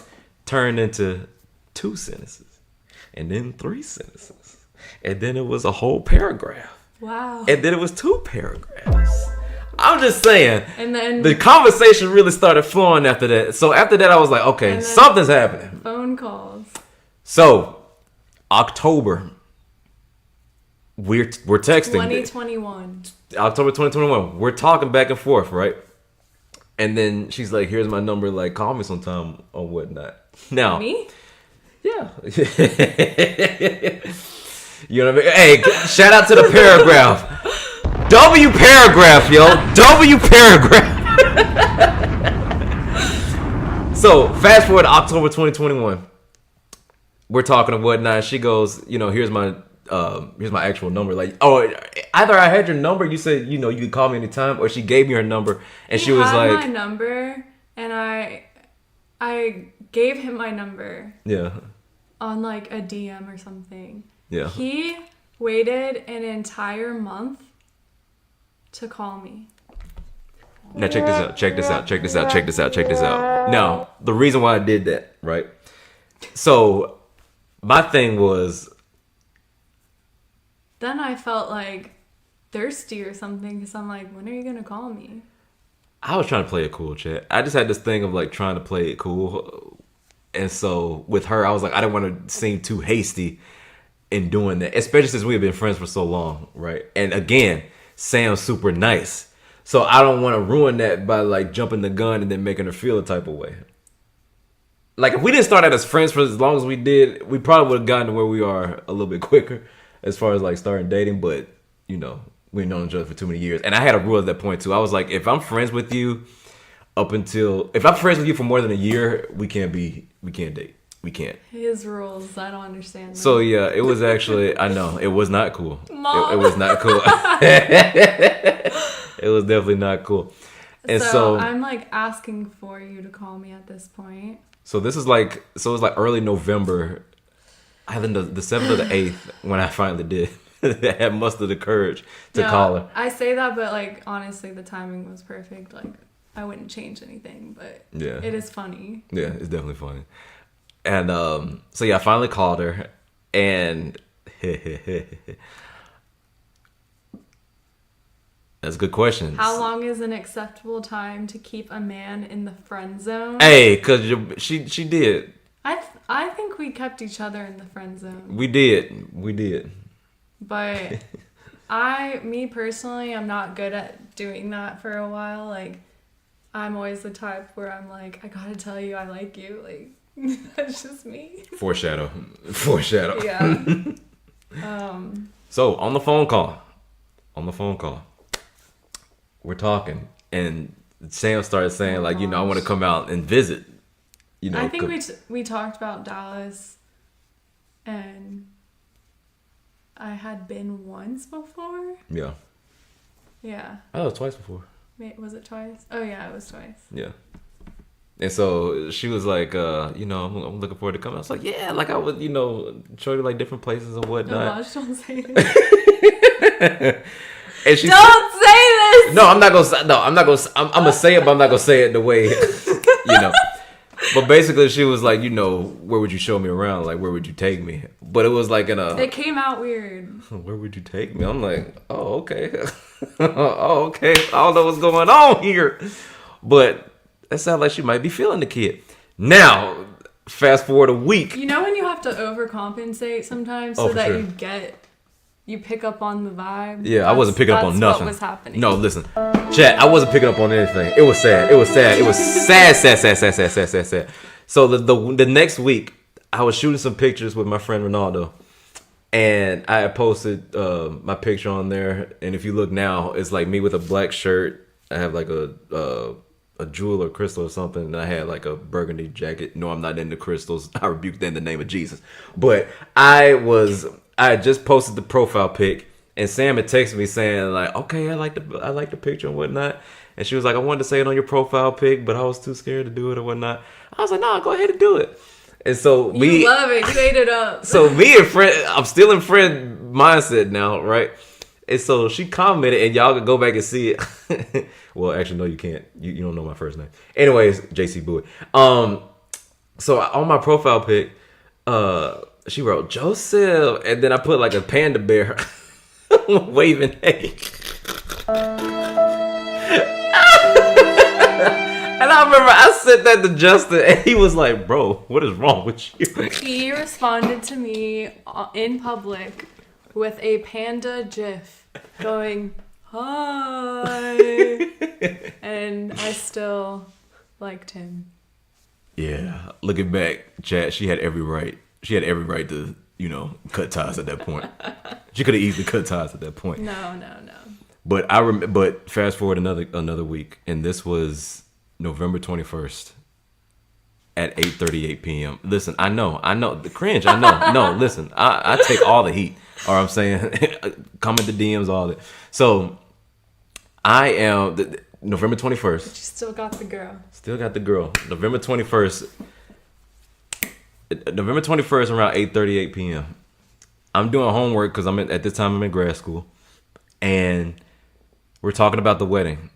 turned into 2 sentences, and then 3 sentences, and then it was a whole paragraph, Wow. and then it was 2 paragraphs. I'm just saying, And then the conversation really started flowing after that. So after that, I was like, okay, And then- something's happening. phone calls. So October, we're texting. 2021. October 2021. We're talking back and forth, right? And then she's like, "Here's my number. Like, call me sometime or whatnot." Now, Me? yeah, you know what I mean. Hey, shout out to the paragraph. W paragraph, yo. W paragraph. So fast forward to October 2021. We're talking and whatnot. She goes, here's my actual number. Like, oh, either I had your number, you said, you could call me anytime, or she gave me her number, and she was had like, my number, and I gave him my number yeah, on like a DM or something. yeah. He waited an entire month to call me. Now check this out. Check this out. Check this out. Check this out. Check this out. Now, the reason why I did that, right? So, my thing was, Then I felt like thirsty or something because I'm like, when are you gonna call me? I was trying to play it cool, chat. I just had this thing of like trying to play it cool. And so with her, I was like, I didn't want to seem too hasty in doing that, especially since we have been friends for so long, right? And again, Sam's super nice. So I don't want to ruin that by like jumping the gun and then making her feel a type of way. Like if we didn't start out as friends for as long as we did, we probably would have gotten to where we are a little bit quicker as far as like starting dating. But we've known each other for too many years. And I had a rule at that point too. I was like, if I'm friends with you for more than a year, we can't date. We can't. His rules, I don't understand them. So yeah, it was actually, I know, it was not cool. Mom. It was not cool. It was definitely not cool. And so I'm like asking for you to call me at this point. So this is like, it was like early November, either the 7th or the 8th, when I finally did. I had mustered the courage to call her. I say that, but like honestly, the timing was perfect. Like I wouldn't change anything, but Yeah. it is funny. Yeah, it's definitely funny. And so yeah, I finally called her, and that's a good question. How long is an acceptable time to keep a man in the friend zone? Hey, cause she did. I think we kept each other in the friend zone. We did. But me personally, I'm not good at doing that for a while. Like, I'm always the type where I'm like, I gotta tell you I like you. Like, that's just me. Foreshadow. Yeah. So on the phone call, we're talking, and Sam started saying like, I want to come out and visit. I think we talked about Dallas, and I had been once before. Yeah. Yeah. I was twice before. Wait, was it twice? Oh yeah, it was twice. Yeah. And so she was like, I'm looking forward to coming. I was like, yeah, like I would, show you like different places and Oh whatnot. gosh, don't say this. And she Don't say this. No, I'm not gonna. I'm gonna say it, but I'm not gonna say it the way, But basically, she was like, where would you show me around? Like, where would you take me? But it was like It came out weird. where would you take me? I'm like, oh, okay. Oh, okay. I don't know what's going on here. But that sounds like she might be feeling the kid. Now, fast forward a week. You know when you have to overcompensate sometimes so for that sure. you pick up on the vibe? Yeah, I wasn't picking up on nothing. That's what was happening. No, listen. Chat, I wasn't picking up on anything. It was sad. It was sad. So the next week, I was shooting some pictures with my friend Ronaldo. And I had posted my picture on there, and if you look now, it's like me with a black shirt. I have like a jewel or crystal or something, and I had like a burgundy jacket. No, I'm not into crystals. I rebuke that in the name of Jesus. But I had just posted the profile pic, and Sam had texted me saying like, okay, I like the picture and whatnot. And she was like, I wanted to say it on your profile pic, but I was too scared to do it or whatnot. I was like, no, go ahead and do it. And so you love it. You ate it up. So me and friend, I'm still in friend mindset now, right? And so she commented, and y'all can go back and see it. Well, actually, no, you can't. You don't know my first name. Anyways, JC Bowie. So on my profile pic, she wrote Joseph, and then I put like a panda bear waving hey. And I remember I said that to Justin, and he was like, bro, what is wrong with you? He responded to me in public with a panda gif going, hi. And I still liked him. Yeah, looking back, chat, she had every right. She had every right to, cut ties at that point. She could have easily cut ties at that point. No. But but fast forward another week, and this was November 21st at 8:38 p.m. Listen, I know the cringe. I know. No, listen, I take all the heat. Or I'm saying, comment the DMs, all that. So I am November 21st. But you still got the girl. Still got the girl. November 21st around 8:38 p.m. I'm doing homework because at this time I'm in grad school, and we're talking about the wedding.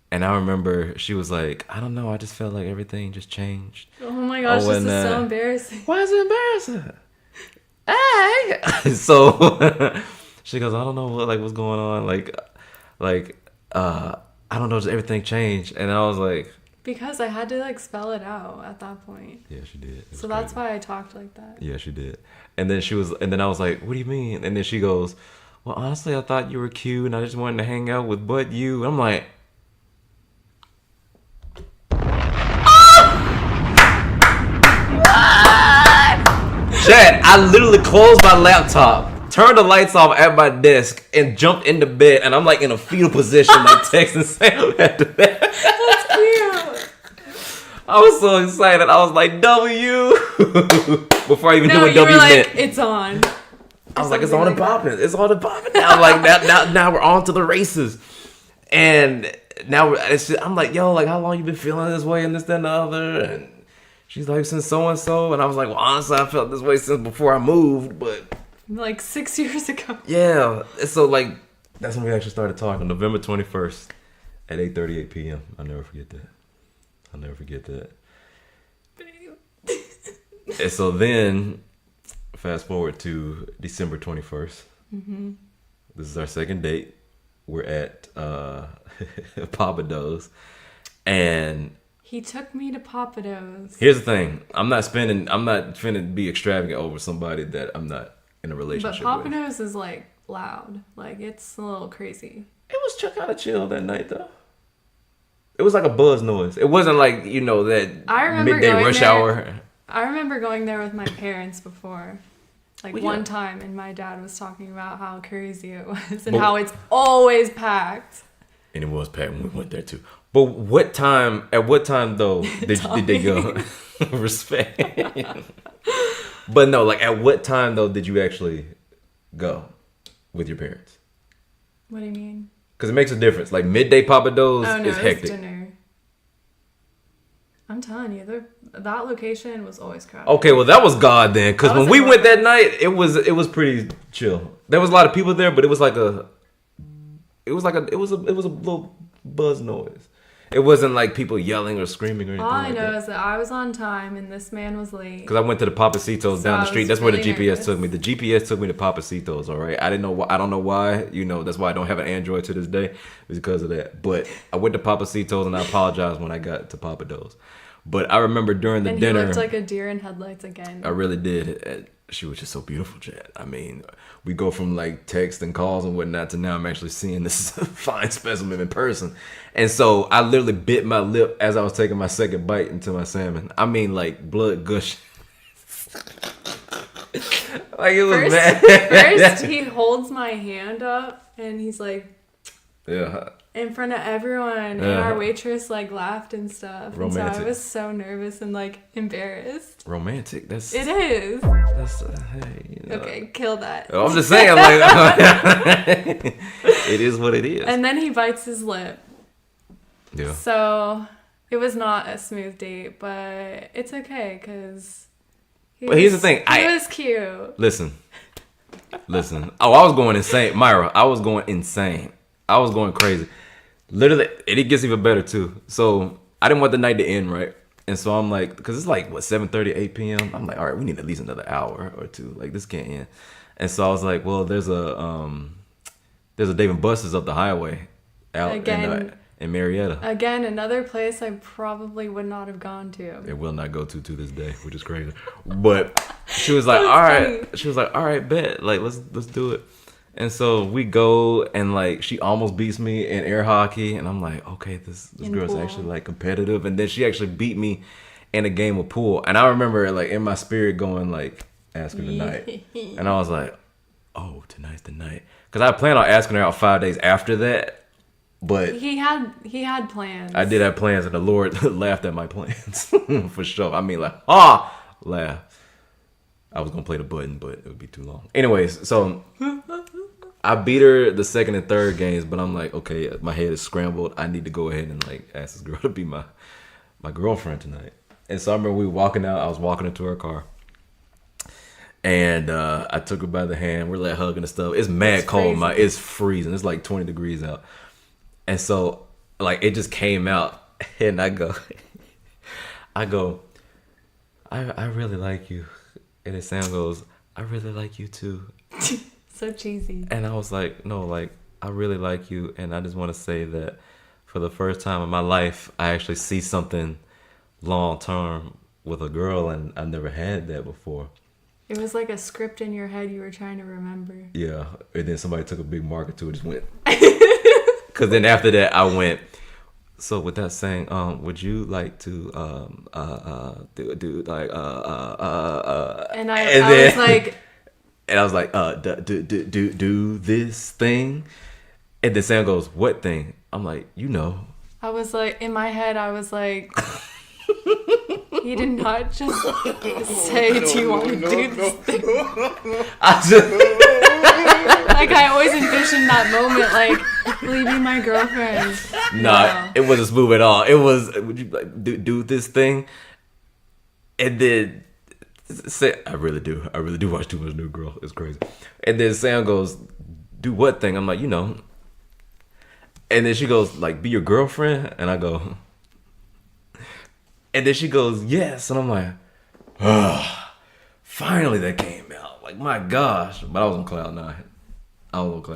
And I remember she was like, I don't know, I just felt like everything just changed. Oh my gosh, this is so embarrassing. Why is it embarrassing? Hey. So she goes, I don't know what's going on. I don't know, just everything changed. And I was like, because I had to spell it out at that point. Yeah, she did. So that's why I talked like that. Yeah, she did. And then I was like, what do you mean? And then she goes, well, honestly, I thought you were cute and I just wanted to hang out with but you. I'm like, Chad, I literally closed my laptop, turned the lights off at my desk, and jumped into bed. And I'm like in a fetal position, like texting Sam after that. That's cute. I was so excited. I was like, W. Before I even knew what W meant. It's on. I was like, it's on and popping. It's on and popping now. Like now we're on to the races. And now I'm like, yo, how long you been feeling this way and this, that, and the other? And she's like, since so-and-so. And I was like, well, honestly, I felt this way since before I moved, but 6 years ago. Yeah. So that's when we actually started talking. November 21st at 8:38 p.m. I'll never forget that. And so then, fast forward to December 21st. Mm-hmm. This is our second date. We're at Papa Do's, and he took me to Papa Do's. Here's the thing: I'm not finna be extravagant over somebody that I'm not in a relationship with. But Papa Do's is loud, it's a little crazy. It was kind of chill that night though. It was like a buzz noise. It wasn't that midday rush hour. I remember going there with my parents before. One time, and my dad was talking about how crazy it was and how it's always packed. And it was packed when we went there too. But at what time though did they go? Respect. But no, at what time though did you actually go with your parents? What do you mean? Because it makes a difference. Midday Papa Do's is hectic. It's dinner. I'm telling you, that location was always crowded. Okay, well that was God then, because when we went that night, it was pretty chill. There was a lot of people there, but it was a little buzz noise. It wasn't like people yelling or screaming or anything. All I know is that I was on time and this man was late. Because I went to the Papacitos down the street. That's where the GPS took me. The GPS took me to Papacitos. All right, I didn't know. I don't know why. That's why I don't have an Android to this day. It's because of that. But I went to Papacitos and I apologized when I got to Papa Do's. But I remember during the dinner, he looked like a deer in headlights again. I really did. She was just so beautiful, Chad. I mean, we go from text and calls and whatnot to now I'm actually seeing this fine specimen in person. And so I literally bit my lip as I was taking my second bite into my salmon. I mean, blood gush. Like it was bad. First, he holds my hand up and he's like, yeah. in front of everyone, and our waitress like laughed and stuff. Romantic. And so I was so nervous and like embarrassed. Romantic. It is. Hey, Okay, kill that. I'm just saying, like, it is what it is. And then he bites his lip. Yeah. So it was not a smooth date, but it's okay because. But here's the thing. He was cute. Listen. Oh, I was going insane, Myra. I was going insane. I was going crazy. Literally, and it gets even better too. So I didn't want the night to end, right? And so I'm like, because it's like what 7:30, 8 p.m. I'm like, all right, we need at least another hour or two. Like this can't end. And so I was like, well, there's a Dave & Buster's up the highway out in Marietta. Again, another place I probably would not have gone to. It will not go to this day, which is crazy. But she was like, all right. Funny. She was like, all right, bet. Like let's do it. And so we go, and like she almost beats me in air hockey, and I'm like, okay, this girl's actually like competitive. And then she actually beat me in a game of pool. And I remember like in my spirit going like, ask her tonight. And I was like, oh, tonight's the night, because I planned on asking her out 5 days after that. But he had plans. I did have plans, and the Lord laughed at my plans for sure. I mean, like, laugh. I was gonna play the button, but it would be too long. Anyways, so I beat her the second and third games, but I'm like, okay, my head is scrambled. I need to go ahead and like ask this girl to be my girlfriend tonight. And so I remember we were walking out. I was walking into her car, and I took her by the hand. We're like hugging and stuff. It's mad cold. It's freezing. It's like 20 degrees out. And so like it just came out, and I go, I really like you. And then Sam goes, I really like you too. So cheesy. And I was like, no, like, I really like you. And I just want to say that for the first time in my life, I actually see something long term with a girl. And I've never had that before. It was like a script in your head you were trying to remember. Yeah. And then somebody took a big marker to it, just went. Because then after that, I went. So with that saying, would you like to do like And I was like, and I was like, do this thing, and then Sam goes, what thing? I'm like, you know. I was like, in my head, I was like, he did not just say, do you want to do this thing? I just. Like I always envisioned that moment, like, will you be my girlfriend? Nah, it wasn't smooth at all. It was, would you like do this thing? And then say, I really do watch too much New Girl. It's crazy. And then Sam goes, do what thing? I'm like, you know. And then she goes, like, be your girlfriend? And I go, and then she goes, yes. And I'm like, finally that came out. Like, my gosh. But I was on cloud nine. I was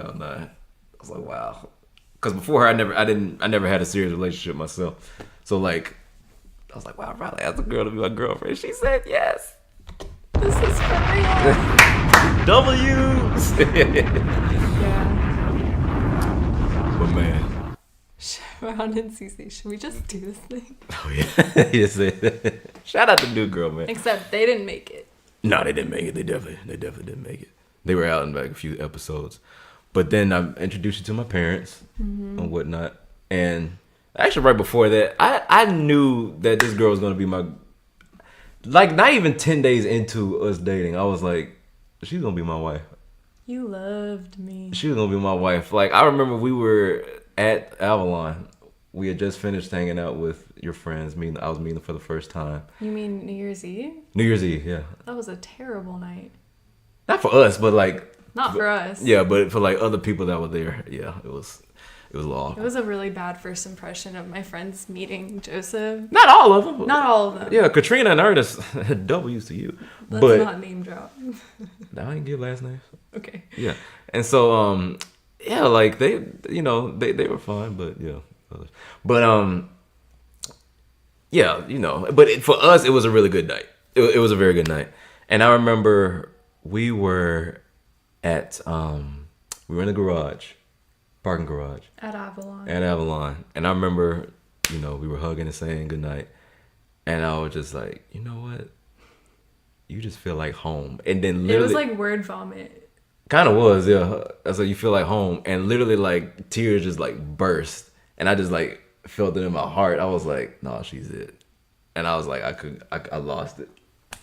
like, wow. Because before her, I never had a serious relationship myself. So like, I was like, wow, I probably asked a girl to be my girlfriend. She said yes. This is for real. W's. Yeah. But man. Ron and Cece, should we just do this thing? Oh yeah. Yes. Shout out to New Girl, man. Except they didn't make it. No, they didn't make it. They definitely didn't make it. They were out in like a few episodes. But then I introduced you to my parents and whatnot. And actually right before that, I knew that this girl was going to be my... Like not even 10 days into us dating, I was like, she's going to be my wife. You loved me. She was going to be my wife. Like I remember we were at Avalon. We had just finished hanging out with your friends. I was meeting them for the first time. You mean New Year's Eve? New Year's Eve, yeah. That was a terrible night. Not for us, but like... Not for us. Yeah, but for like other people that were there, yeah, it was a little awkward. It was a really bad first impression of my friends meeting Joseph. Not all of them. Not all of them. Yeah, Katrina and Ernest, W's to you. Let's but not name drop. I didn't give last names. Okay. Yeah, and so yeah, like they were fine, but yeah, but yeah, but for us it was a really good night. It was a very good night, and I remember we were at we were in the garage, parking garage at Avalon, and I remember we were hugging and saying goodnight, and I was just like, you know what, you just feel like home. And then It literally, was like word vomit. kind of was, yeah. That's like you feel like home, and literally like tears just like burst, and I just like felt it in my heart. I was like, no, she's it, and I was like, I lost it.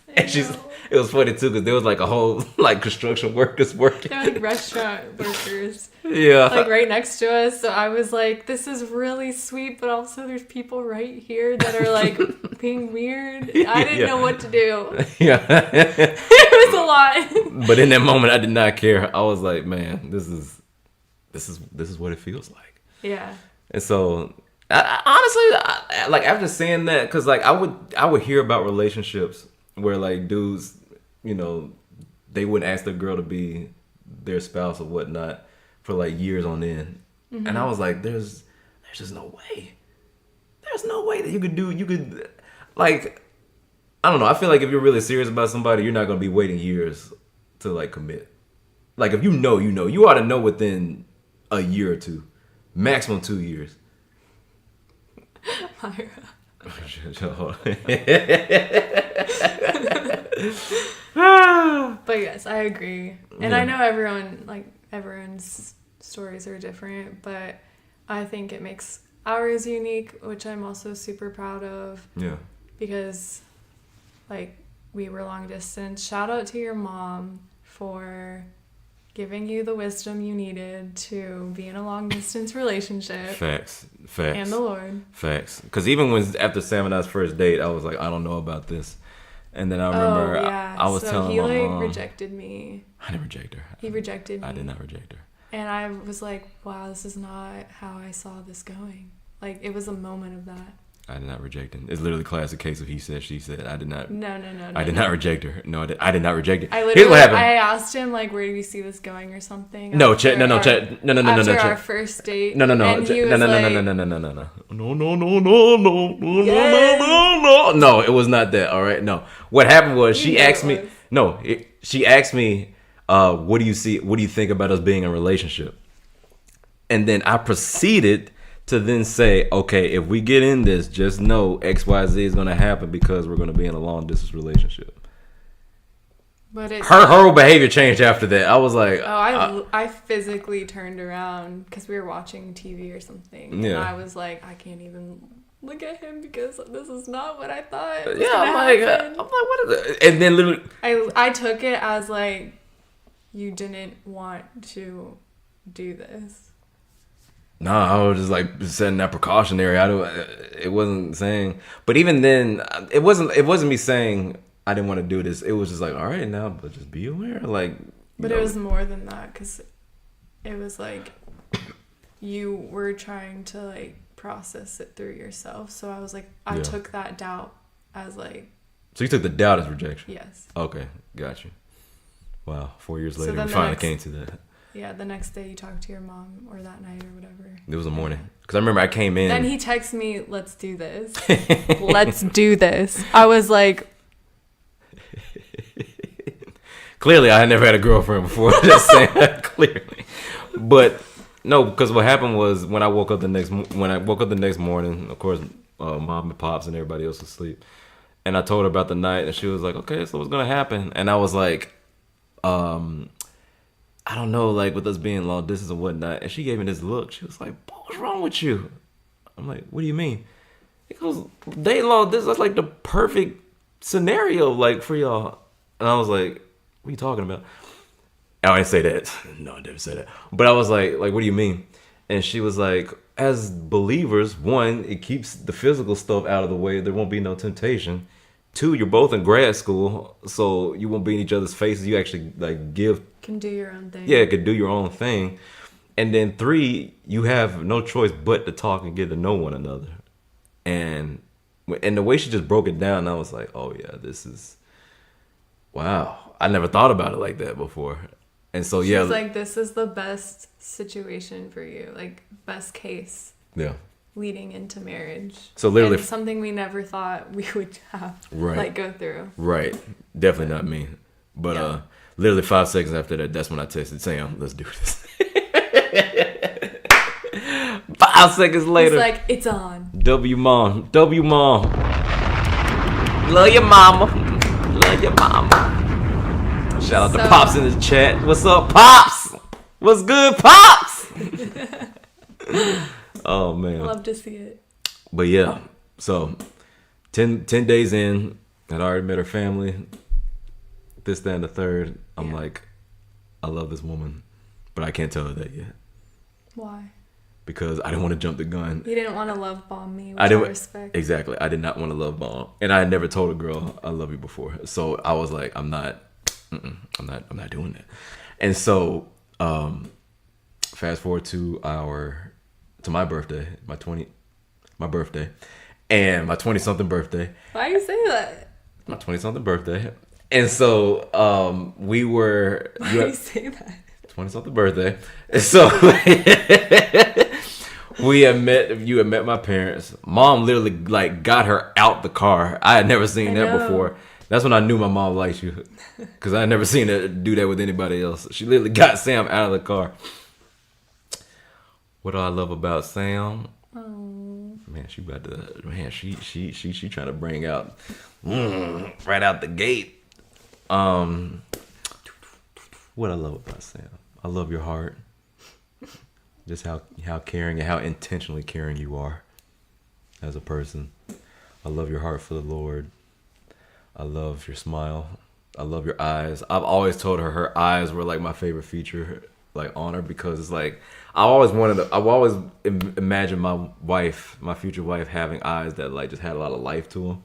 And it was funny too because there was like a whole like construction workers working. They're like restaurant workers. Yeah. Like right next to us. So I was like, this is really sweet, but also there's people right here that are like being weird. I didn't know what to do. Yeah. It was a lot. But in that moment, I did not care. I was like, man, this is what it feels like. Yeah. And so, honestly, like after saying that, because like I would hear about relationships where like dudes, you know, they wouldn't ask their girl to be their spouse or whatnot for like years on end, and I was like, there's just no way. There's no way that you could like, I don't know. I feel like if you're really serious about somebody, you're not gonna be waiting years to like commit. Like if you know, you ought to know within a year or two, maximum 2 years. Myra. But yes, I agree. And I know everyone's stories are different, but I think it makes ours unique, which I'm also super proud of. Yeah. Because like we were long distance. Shout out to your mom for giving you the wisdom you needed to be in a long distance relationship. Facts. And the Lord. Facts. Because even when after Sam and I's first date, I was like, I don't know about this. And then I remember I was telling my mom. He like rejected me. I didn't reject her. He rejected me. I did not reject her. And I was like, wow, this is not how I saw this going. Like, it was a moment of that. I did not reject him. It's literally classic case of he said, she said. I did not. No. I did not reject her. No, I did not reject her. Here's what happened. I asked him, like, where do you see this going or something? No, Chet. No. After our first date. No. And he was like, No. No, it was not that. All right. No. What happened was she asked me. No, she asked me, what do you see? What do you think about us being in a relationship? And then I proceeded to then say, okay, if we get in this, just know XYZ is going to happen because we're going to be in a long distance relationship. But her whole behavior changed after that. I was like, I physically turned around because we were watching TV or something. Yeah. And I was like, I can't even look at him because this is not what I thought. I'm like, what is it? And then literally, I took it as like, you didn't want to do this. No, I was just like setting that precautionary. It wasn't saying, but even then, it wasn't me saying I didn't want to do this. It was just like, all right, now, but just be aware, like. But it was more than that because it was like you were trying to like process it through yourself. So I was like, I took that doubt as like. So you took the doubt as rejection. Yes. Okay, got you. Wow, 4 years later, we finally came to that. Yeah, the next day you talked to your mom or that night or whatever. It was a morning. Because I remember I came in. Then he texted me, let's do this. Let's do this. I was like. Clearly, I had never had a girlfriend before. Just saying that clearly. But no, because what happened was when I woke up the next morning, of course, mom and pops and everybody else was asleep. And I told her about the night and she was like, okay, so what's going to happen? And I was like, I don't know, like with us being long distance and whatnot. And she gave me this look. She was like, what's wrong with you? I'm like, what do you mean? It goes, they long distance, that's like the perfect scenario like for y'all. And I was like, what are you talking about? Oh, I didn't say that. No, I didn't say that. But I was like, what do you mean? And she was like, as believers, one, it keeps the physical stuff out of the way. There won't be no temptation. Two, you're both in grad school, so you won't be in each other's faces. You actually like can do your own thing. Yeah, could do your own thing. And then three, you have no choice but to talk and get to know one another. And the way she just broke it down, I was like, oh yeah, this is wow. I never thought about it like that before. And so She's like, this is the best situation for you, like best case. Yeah. Leading into marriage. So literally and something we never thought we would have like go through. Right. Definitely not me. But literally 5 seconds after that, that's when I texted Sam, let's do this. 5 seconds later. It's like, it's on. W mom. Love your mama. Love your mama. Shout out to Pops in the chat. What's up, Pops? What's good, Pops? Oh, man. Love to see it. But yeah, so 10 days in, I'd already met her family. This, that, and the third. I'm like, I love this woman, but I can't tell her that yet. Why? Because I didn't want to jump the gun. You didn't want to love bomb me, which I respect. Exactly. I did not want to love bomb. And I had never told a girl I love you before. So I was like, I'm not doing that. And so fast forward to my birthday, my birthday, and my 20-something birthday. Why you say that? My 20-something birthday. And so we were... Why do you say that? 20-something birthday. And so you had met my parents. Mom literally like got her out the car. I had never seen that before. That's when I knew my mom liked you. Because I had never seen her do that with anybody else. She literally got Sam out of the car. What do I love about Sam? Oh. Man, she about to. Man, she trying to bring out right out the gate. What I love about Sam? I love your heart. Just how caring and how intentionally caring you are as a person. I love your heart for the Lord. I love your smile. I love your eyes. I've always told her eyes were like my favorite feature, like on her, because it's like I've always imagined my future wife having eyes that like just had a lot of life to them.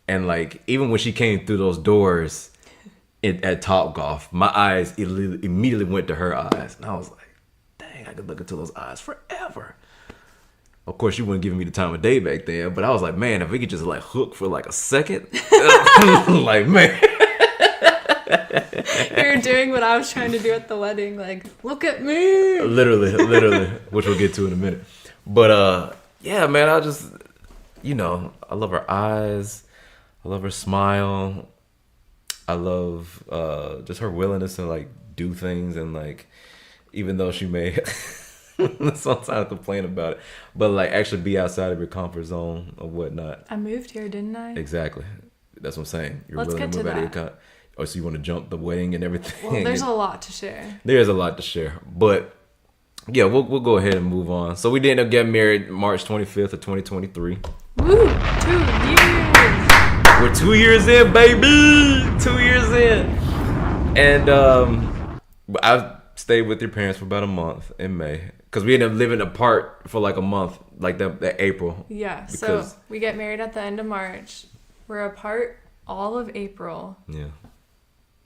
And like even when she came through those doors at Topgolf, my eyes immediately went to her eyes, and I was like, dang, I could look into those eyes forever. Of course, she wasn't giving me the time of day back then, but I was like, man, if we could just like hook for like a second, like, man. You're doing what I was trying to do at the wedding, like, look at me. Literally, which we'll get to in a minute. But yeah, man, I just, I love her eyes. I love her smile. I love just her willingness to like do things, and like, even though she may sometimes complain about it, but like actually be outside of your comfort zone or whatnot. I moved here, didn't I? Exactly. That's what I'm saying. You're Let's willing get to move to out of your that. comfort. Oh, so you want to jump the wedding and everything? Well, there's a lot to share. There's a lot to share, but yeah, we'll go ahead and move on. So we did end up getting married March 25th of 2023. Woo! 2 years. We're 2 years in, baby. 2 years in, and I stayed with your parents for about a month in May, because we ended up living apart for like a month, like that April. Yeah. So we get married at the end of March. We're apart all of April. Yeah.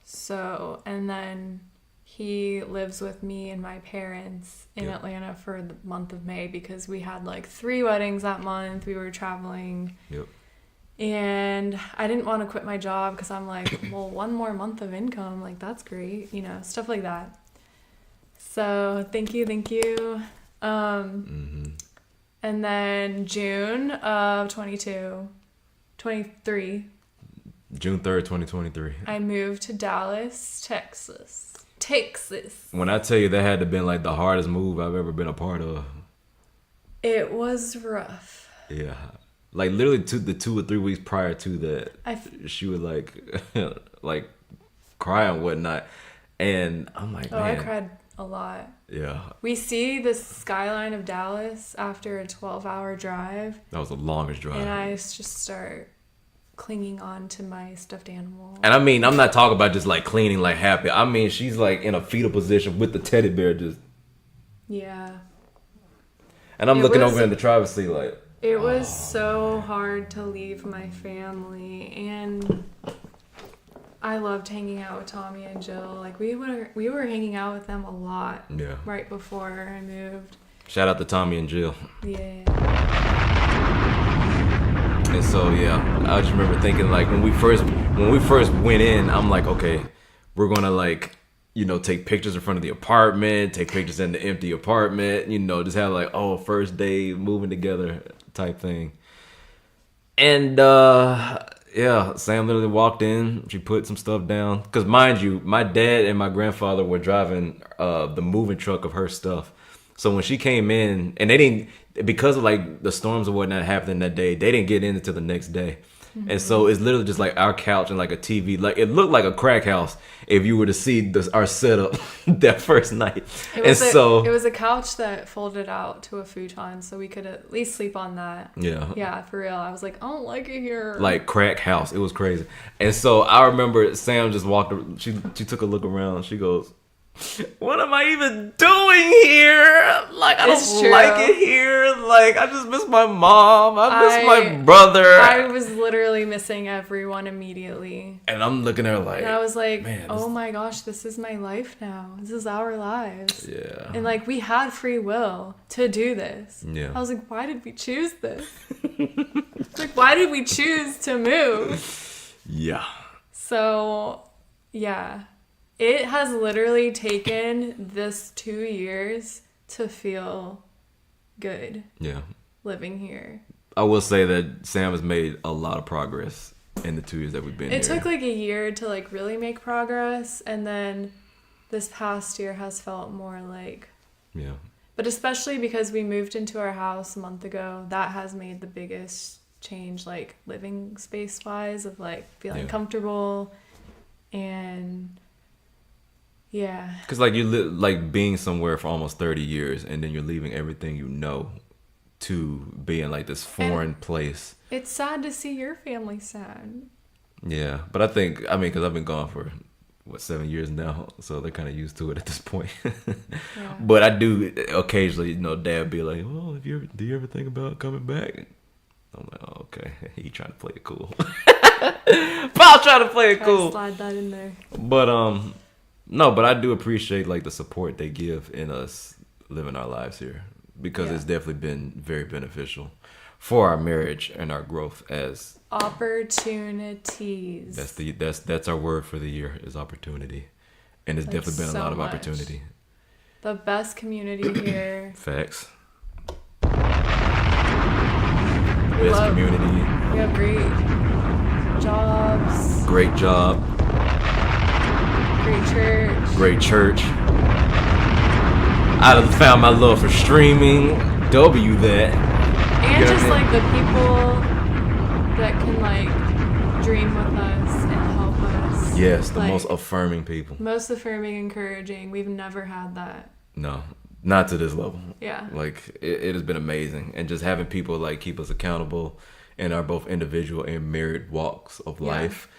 So, and then he lives with me and my parents in Atlanta for the month of May, because we had like 3 weddings that month. We were traveling. Yep. And I didn't want to quit my job, because I'm like, well, 1 more month of income, like that's great, stuff like that. So thank you. And then June of 23. June 3rd, 2023. I moved to Dallas, Texas. When I tell you that had to been like the hardest move I've ever been a part of. It was rough. Yeah. Like literally the 2 or 3 weeks prior to that, she would like cry and whatnot. And I'm like, man. I cried a lot. Yeah. We see the skyline of Dallas after a 12-hour drive. That was the longest drive. And I just start clinging on to my stuffed animal. And I mean, I'm not talking about just like cleaning like happy. I mean, she's like in a fetal position with the teddy bear just. Yeah. And I'm looking over in the driver's seat like. It was so hard to leave my family, and I loved hanging out with Tommy and Jill. Like we were hanging out with them a lot. Yeah. Right before I moved. Shout out to Tommy and Jill. Yeah. And so yeah, I just remember thinking like when we first went in, I'm like, okay, we're gonna like, take pictures in front of the apartment, take pictures in the empty apartment, just have like, first day moving together type thing. And yeah, Sam literally walked in, she put some stuff down, because mind you, my dad and my grandfather were driving the moving truck of her stuff. So when she came in, and they didn't, because of like the storms and whatnot happening that day, they didn't get in until the next day. And so it's literally just like our couch and like a TV. Like it looked like a crack house if you were to see our setup that first night. It was a couch that folded out to a futon, so we could at least sleep on that. Yeah. Yeah, for real. I was like, I don't like it here. Like crack house. It was crazy. And so I remember Sam just walked. She took a look around. She goes, "What am I even doing here? Like, I don't like it here. Like, I just miss my mom. I miss my brother." I was literally missing everyone immediately. And I'm looking at her like, and I was like, man, oh my gosh, this is my life now. This is our lives. Yeah. And like, we had free will to do this. Yeah. I was like, why did we choose this? Like, why did we choose to move? Yeah. So, yeah. It has literally taken this 2 years to feel good. Yeah. Living here. I will say that Sam has made a lot of progress in the 2 years that we've been here. It took like a year to like really make progress, and then this past year has felt more like... Yeah. But especially because we moved into our house a month ago, that has made the biggest change, like living space wise, of like feeling comfortable and... Yeah. Because, like, like being somewhere for almost 30 years and then you're leaving everything you know to be in, like, this foreign place. It's sad to see your family sad. Yeah. But I think, because I've been gone for, 7 years now. So they're kind of used to it at this point. Yeah. But I do occasionally, Dad be like, well, do you ever think about coming back? I'm like, oh, okay. He trying to play it cool. Paul trying to play it cool. Slide that in there. But, no, but I do appreciate like the support they give in us living our lives here, because it's definitely been very beneficial for our marriage and our growth as opportunities. That's our word for the year, is opportunity. And it's definitely been a lot of opportunity. The best community here. Facts. Best community. We have great jobs. Great job. Great church. I have found my love for streaming. W that. And just like the people that can like dream with us and help us. Yes, the like, most affirming people. Most affirming, encouraging. We've never had that. No, not to this level. Yeah. Like it has been amazing, and just having people like keep us accountable in our both individual and married walks of life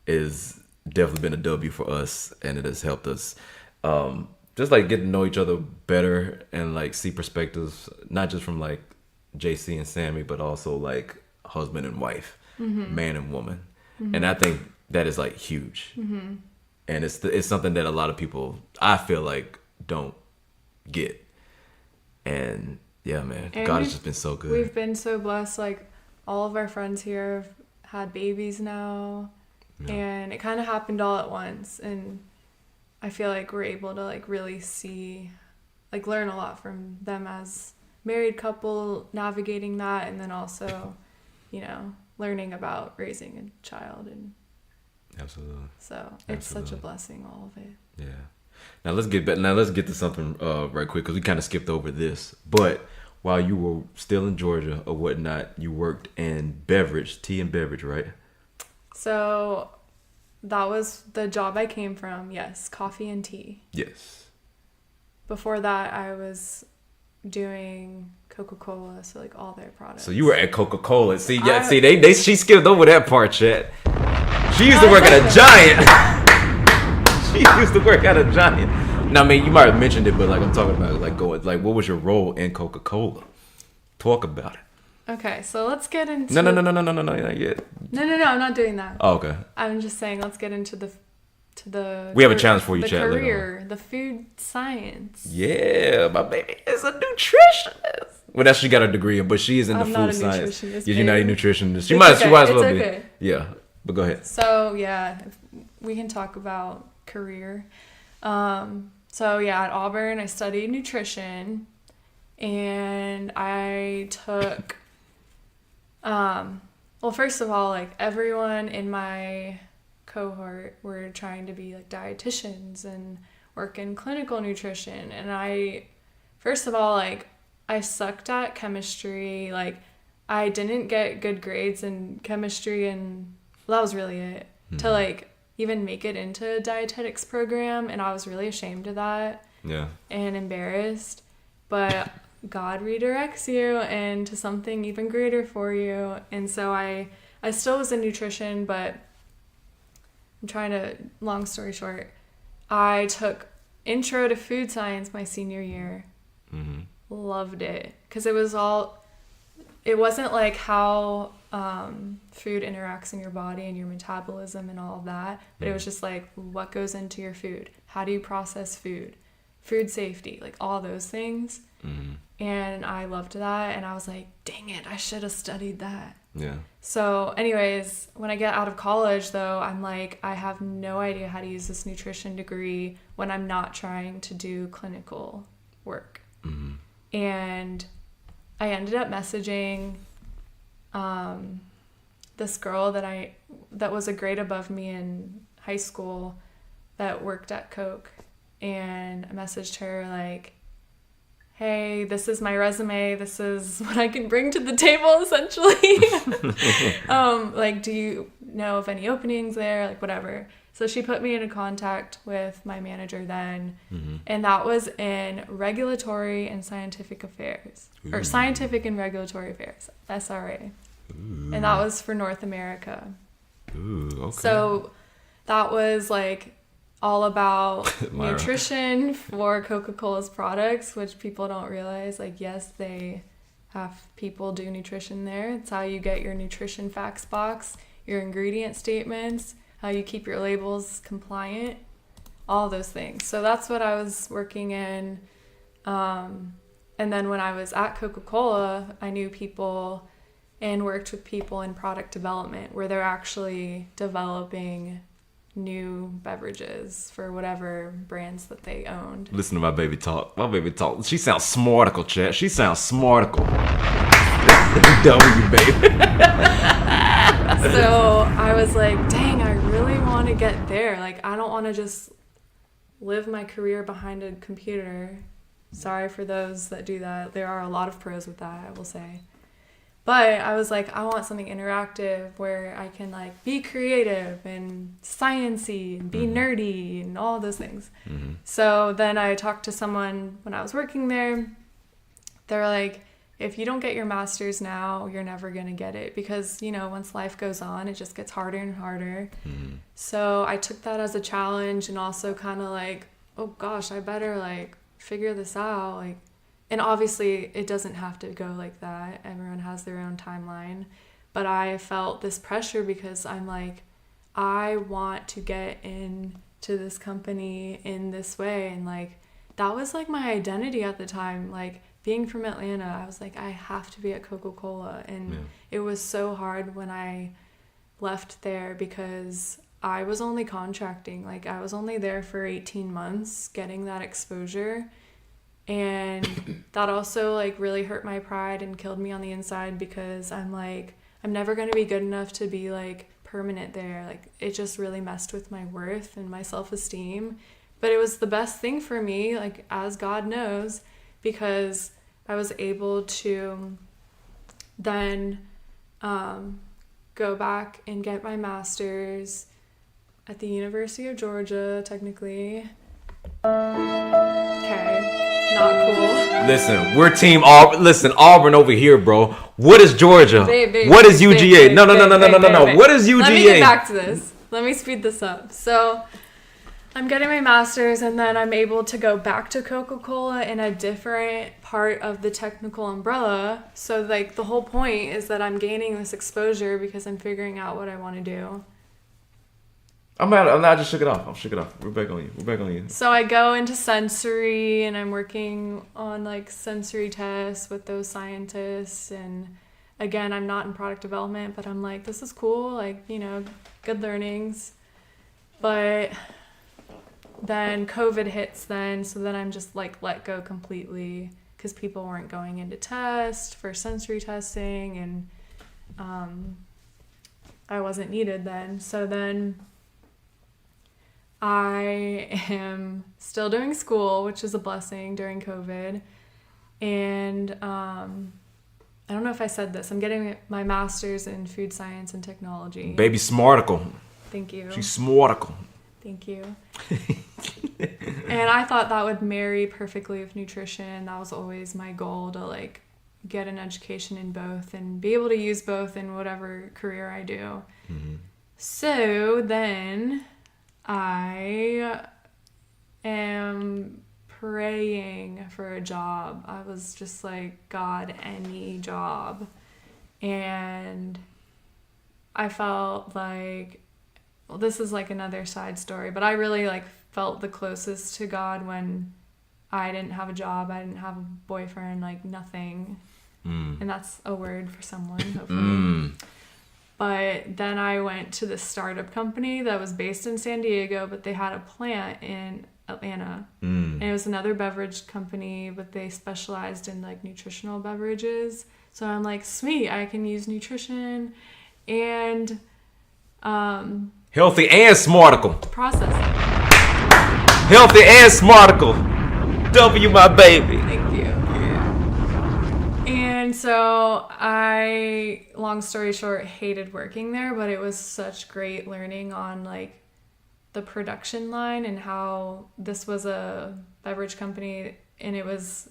is definitely been a W for us, and it has helped us just like get to know each other better and like see perspectives not just from like JC and Sammy, but also like husband and wife, man and woman. And I think that is like huge. And it's something that a lot of people, I feel like, don't get. And yeah, man, and God has just been so good. We've been so blessed. Like all of our friends here have had babies now. And it kind of happened all at once, and I feel like we're able to like really see, like learn a lot from them as married couple navigating that, and then also, learning about raising a child. And absolutely. So it's such a blessing, all of it. Yeah. Now let's get to something right quick, because we kind of skipped over this. But while you were still in Georgia or whatnot, you worked in tea and beverage, right? So that was the job I came from. Yes, coffee and tea. Yes. Before that, I was doing Coca-Cola, so like all their products. So you were at Coca-Cola. See, she skipped over that part, chat. She used to work at a Giant. She used to work at a Giant. Now, I mean, you might have mentioned it, but like I'm talking about what was your role in Coca-Cola? Talk about it. Okay, so let's get into... No, not yet. No, I'm not doing that. Oh, okay. I'm just saying, let's get into the we have a challenge for you, the chat. career, the food science. Yeah, my baby is a nutritionist. Well, that's she got her degree in, but she is in the food science. Yeah, you're not a nutritionist. She might as well be. Yeah, but go ahead. So yeah, we can talk about career. So yeah, at Auburn, I studied nutrition, and I took. Well, first of all, like everyone in my cohort were trying to be like dietitians and work in clinical nutrition, and I, first of all, like I sucked at chemistry. Like I didn't get good grades in chemistry, and well, that was really it. To like even make it into a dietetics program, and I was really ashamed of that. Yeah. And embarrassed. But God redirects you into something even greater for you. And so I still was in nutrition, but I'm trying to, long story short, I took intro to food science my senior year. Loved it. Because it wasn't like how food interacts in your body and your metabolism and all of that, but it was just like what goes into your food, how do you process food safety, like all those things. And I loved that, and I was like, dang it, I should have studied that. Yeah. So anyways, when I get out of college though, I'm like, I have no idea how to use this nutrition degree when I'm not trying to do clinical work. And I ended up messaging this girl that was a grade above me in high school that worked at Coke, and I messaged her like, hey, this is my resume, this is what I can bring to the table essentially. Like, do you know of any openings there, like whatever. So she put me in contact with my manager then, and that was in regulatory and scientific affairs, or scientific and regulatory affairs, SRA. And that was for North America. Okay. So that was like all about nutrition for Coca-Cola's products, which people don't realize. Like, yes, they have people do nutrition there. It's how you get your nutrition facts box, your ingredient statements, how you keep your labels compliant, all those things. So that's what I was working in. And then when I was at Coca-Cola, I knew people and worked with people in product development, where they're actually developing new beverages for whatever brands that they owned. Listen to my baby talk. My baby talk. She sounds smarticle, chat. She sounds smarticle. W, baby. So I was like, dang, I really want to get there. Like, I don't want to just live my career behind a computer. Sorry for those that do that. There are a lot of pros with that, I will say. But I was like, I want something interactive where I can like be creative and sciencey and be nerdy and all those things. So then I talked to someone when I was working there. They're like, if you don't get your master's now, you're never going to get it, because, you know, once life goes on, it just gets harder and harder. So I took that as a challenge, and also kind of like, oh gosh, I better like figure this out. Like, and obviously it doesn't have to go like that. Everyone has their own timeline. But I felt this pressure because I'm like, I want to get into this company in this way. And like, that was like my identity at the time. Like, being from Atlanta, I was like, I have to be at Coca-Cola. And it was so hard when I left there, because I was only contracting. Like, I was only there for 18 months getting that exposure. And that also like really hurt my pride and killed me on the inside, because I'm like, I'm never going to be good enough to be like permanent there. Like, it just really messed with my worth and my self-esteem. But it was the best thing for me, like, as God knows, because I was able to then go back and get my master's at the University of Georgia, technically. Okay, not cool. Listen, we're team Auburn. Listen, Auburn over here, bro. What is Georgia? Babe, what is UGA? No. What is UGA? Let me get back to this. Let me speed this up. So I'm getting my master's, and then I'm able to go back to Coca-Cola in a different part of the technical umbrella. So like, the whole point is that I'm gaining this exposure because I'm figuring out what I want to do. I'm not. I just shook it off. We're back on you. So I go into sensory, and I'm working on like sensory tests with those scientists. And again, I'm not in product development, but I'm like, this is cool. Like, you know, good learnings. But then COVID hits then, so then I'm just like let go completely, because people weren't going into test for sensory testing, and I wasn't needed then. So then I am still doing school, which is a blessing during COVID. And I don't know if I said this. I'm getting my master's in food science and technology. Baby smarticle. Thank you. She's smarticle. Thank you. And I thought that would marry perfectly with nutrition. That was always my goal, to like get an education in both and be able to use both in whatever career I do. Mm-hmm. So then I am praying for a job. I was just like, God, any job. And I felt like, well, this is like another side story, but I really like felt the closest to God when I didn't have a job, I didn't have a boyfriend, like nothing. And that's a word for someone, hopefully. But then I went to this startup company that was based in San Diego, but they had a plant in Atlanta. And it was another beverage company, but they specialized in like nutritional beverages. So I'm like, sweet, I can use nutrition and healthy and smarticle. processing. Healthy and smarticle. W, my baby. Thank you. And so I, long story short, hated working there, but it was such great learning on like the production line and how this was a beverage company, and it was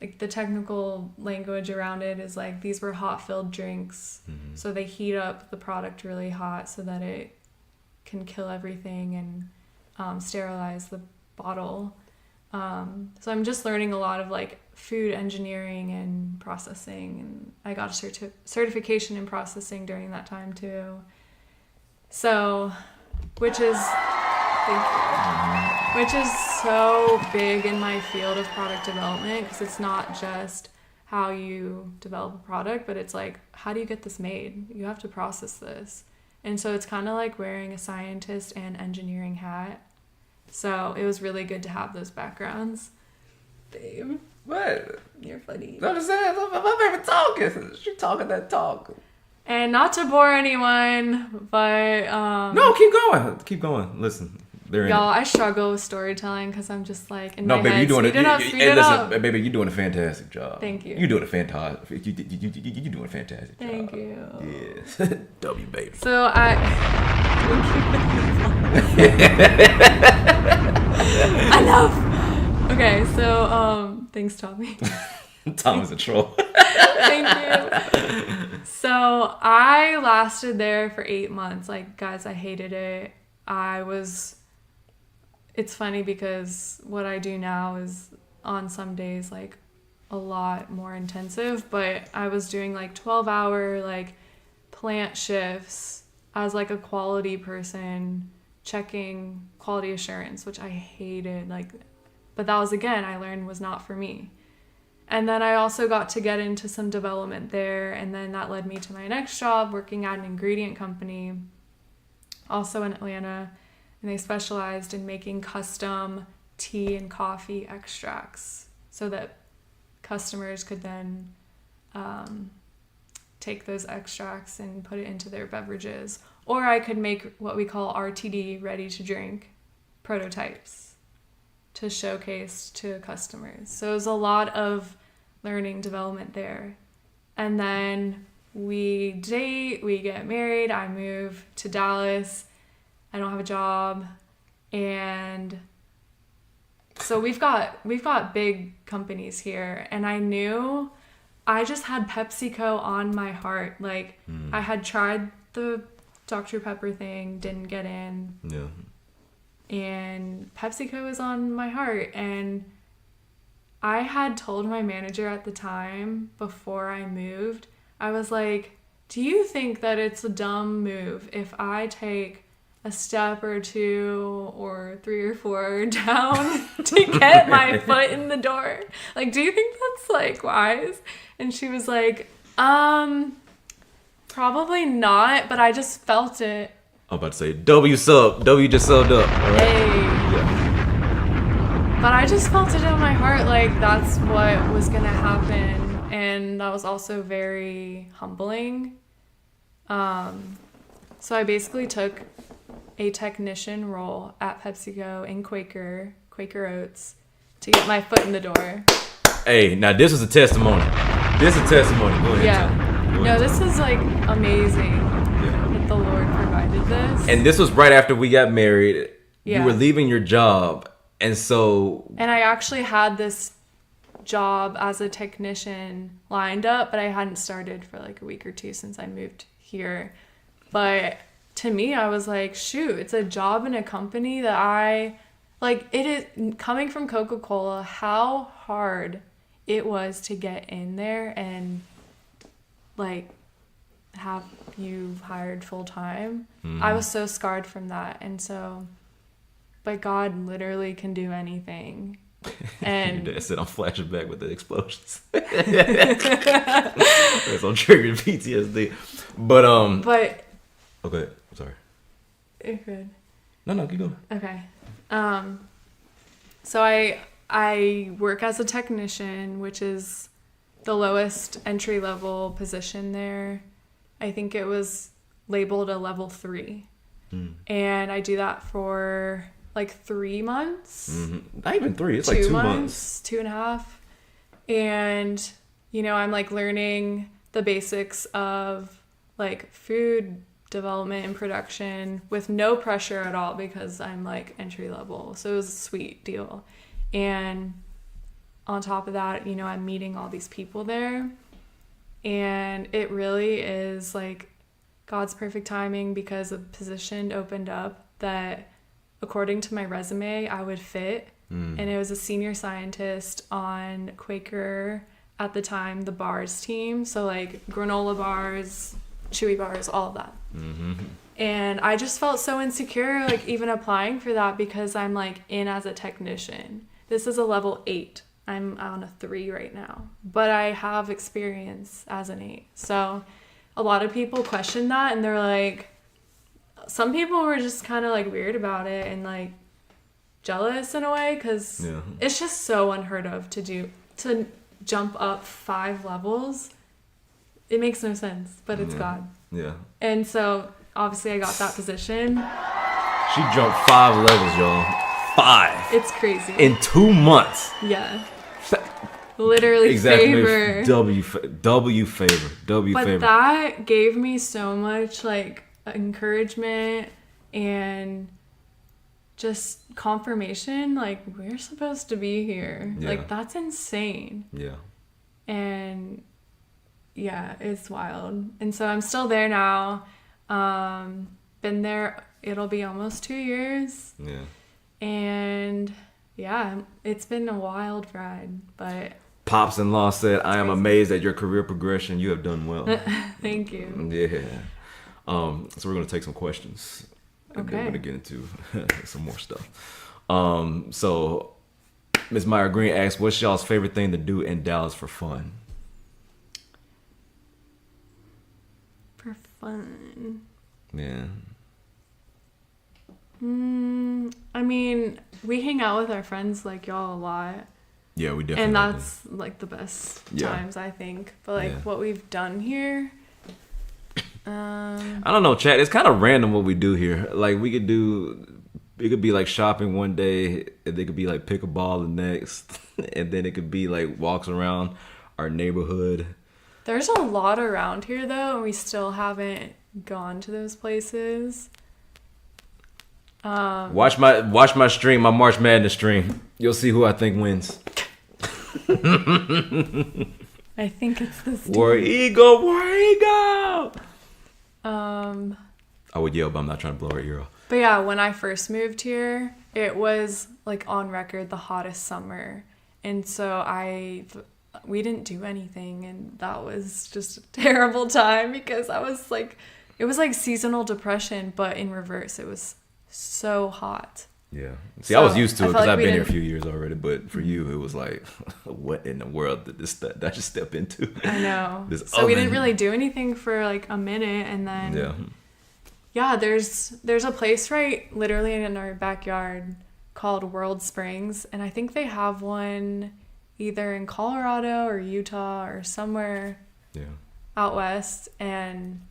like the technical language around it is like these were hot filled drinks. So they heat up the product really hot so that it can kill everything and sterilize the bottle. So I'm just learning a lot of like food engineering and processing, and I got a certification in processing during that time too. So, which is so big in my field of product development, because it's not just how you develop a product, but it's like, how do you get this made? You have to process this. And so it's kind of like wearing a scientist and engineering hat. So it was really good to have those backgrounds. Babe. What? You're funny. I'm just saying, my favorite talking. She talking that talk. And not to bore anyone, but... No, keep going. Keep going. Listen. Y'all, I struggle with storytelling because I'm just like, in no, my baby, head, you're doing speed it up. Baby, you're doing a fantastic job. Thank you. You're doing a fantastic. You're doing a fantastic job. Thank you. Yeah. W, baby. So I... Enough. Okay, so thanks, Tommy. Tom is a troll. Thank you. So I lasted there for 8 months. Like, guys, I hated it. It's funny because what I do now is on some days like a lot more intensive, but I was doing like 12-hour like plant shifts as like a quality person, checking quality assurance, which I hated. Like, but that was, again, I learned was not for me. And then I also got to get into some development there, and then that led me to my next job, working at an ingredient company, also in Atlanta, and they specialized in making custom tea and coffee extracts so that customers could then take those extracts and put it into their beverages. Or I could make what we call RTD, ready to drink, prototypes to showcase to customers. So it was a lot of learning development there. And then we date, we get married, I move to Dallas, I don't have a job, and so we've got big companies here, and I just had PepsiCo on my heart. Like, I had tried the Dr. Pepper thing, didn't get in. Yeah. And PepsiCo was on my heart, and I had told my manager at the time before I moved, I was like, do you think that it's a dumb move if I take a step or two or 3 or 4 down to get my foot in the door? Like, do you think that's like wise? And she was like, probably not, but I just felt it. I'm about to say, W sub. W just subbed up. All right. Hey. Yeah. But I just felt it in my heart, like that's what was gonna happen. And that was also very humbling. So I basically took a technician role at PepsiCo in Quaker Oats to get my foot in the door. Hey, now this was a testimony. This is a testimony. Go ahead. Yeah. Go No, ahead. this is like amazing Yeah. that the Lord provided this. And this was right after we got married. Yeah. You were leaving your job, and so And I actually had this job as a technician lined up, but I hadn't started for like a week or two since I moved here. But to me, I was like, shoot, it's a job in a company that I like. It is coming from Coca-Cola, how hard it was to get in there and like have you hired full time. I was so scarred from that. And so, but God literally can do anything. And your dad said I'm flashing back with the explosions. That's on triggered PTSD. But okay, I'm sorry. you're good. No, keep going. Okay. So I work as a technician, which is the lowest entry level position there. I think it was labeled a level 3. And I do that for like 3 months. Not even 3. It's like 2 months. 2.5. And, you know, I'm like learning the basics of like food development and production with no pressure at all because I'm like entry level. So it was a sweet deal. And on top of that, you know, I'm meeting all these people there. And it really is like God's perfect timing because a position opened up that, according to my resume, I would fit. And it was a senior scientist on Quaker, at the time, the bars team. So like granola bars, chewy bars, all of that. And I just felt so insecure, like even applying for that because I'm like in as a technician. This is a level 8. I'm on a 3 right now, but I have experience as an 8. So a lot of people question that, and they're like, some people were just kind of like weird about it and like jealous in a way because it's just so unheard of to jump up 5 levels. It makes no sense, but it's God. Yeah. And so obviously I got that position. She jumped 5 levels, y'all. 5. It's crazy. In 2 months. Yeah. Literally favor. W favor. But that gave me so much like encouragement and just confirmation, like we're supposed to be here. Yeah. Like that's insane. Yeah. And yeah, it's wild. And so I'm still there now. Been there, it'll be almost 2 years. Yeah. And yeah, it's been a wild ride, but Pops-in-law said, I am amazed at your career progression. You have done well. thank you. Yeah. So we're going to take some questions. And then we're Okay. going to get into some more stuff. So Ms. Meyer Green asked, what's y'all's favorite thing to do in Dallas for fun? For fun. Yeah. I mean, we hang out with our friends like y'all a lot. Yeah, we definitely And do. that's like the best Yeah. times, I think. But like what we've done here, I don't know, Chad. It's kind of random what we do here. Like we could do, it could be like shopping one day, and they could be like pickleball the next, and then it could be like walks around our neighborhood. there's a lot around here though, and we still haven't gone to those places. Watch my stream, my March Madness stream. You'll see who I think wins. I think it's this War Eagle, War Eagle. dude. I would yell, but I'm not trying to blow her ear off. But yeah, when I first moved here, it was like on record the hottest summer. And so we didn't do anything, and that was just a terrible time because I was like, it was like seasonal depression, but in reverse. It was so hot. Yeah. See, I was used to I it felt because like I've we been here a didn't- few years already. But for you, it was like, what in the world did I just step into? I know. This So we didn't oven. really do anything for like a minute, and then Yeah. there's a place right literally in our backyard called World Springs, and I think they have one either in Colorado or Utah or somewhere Yeah. out west, and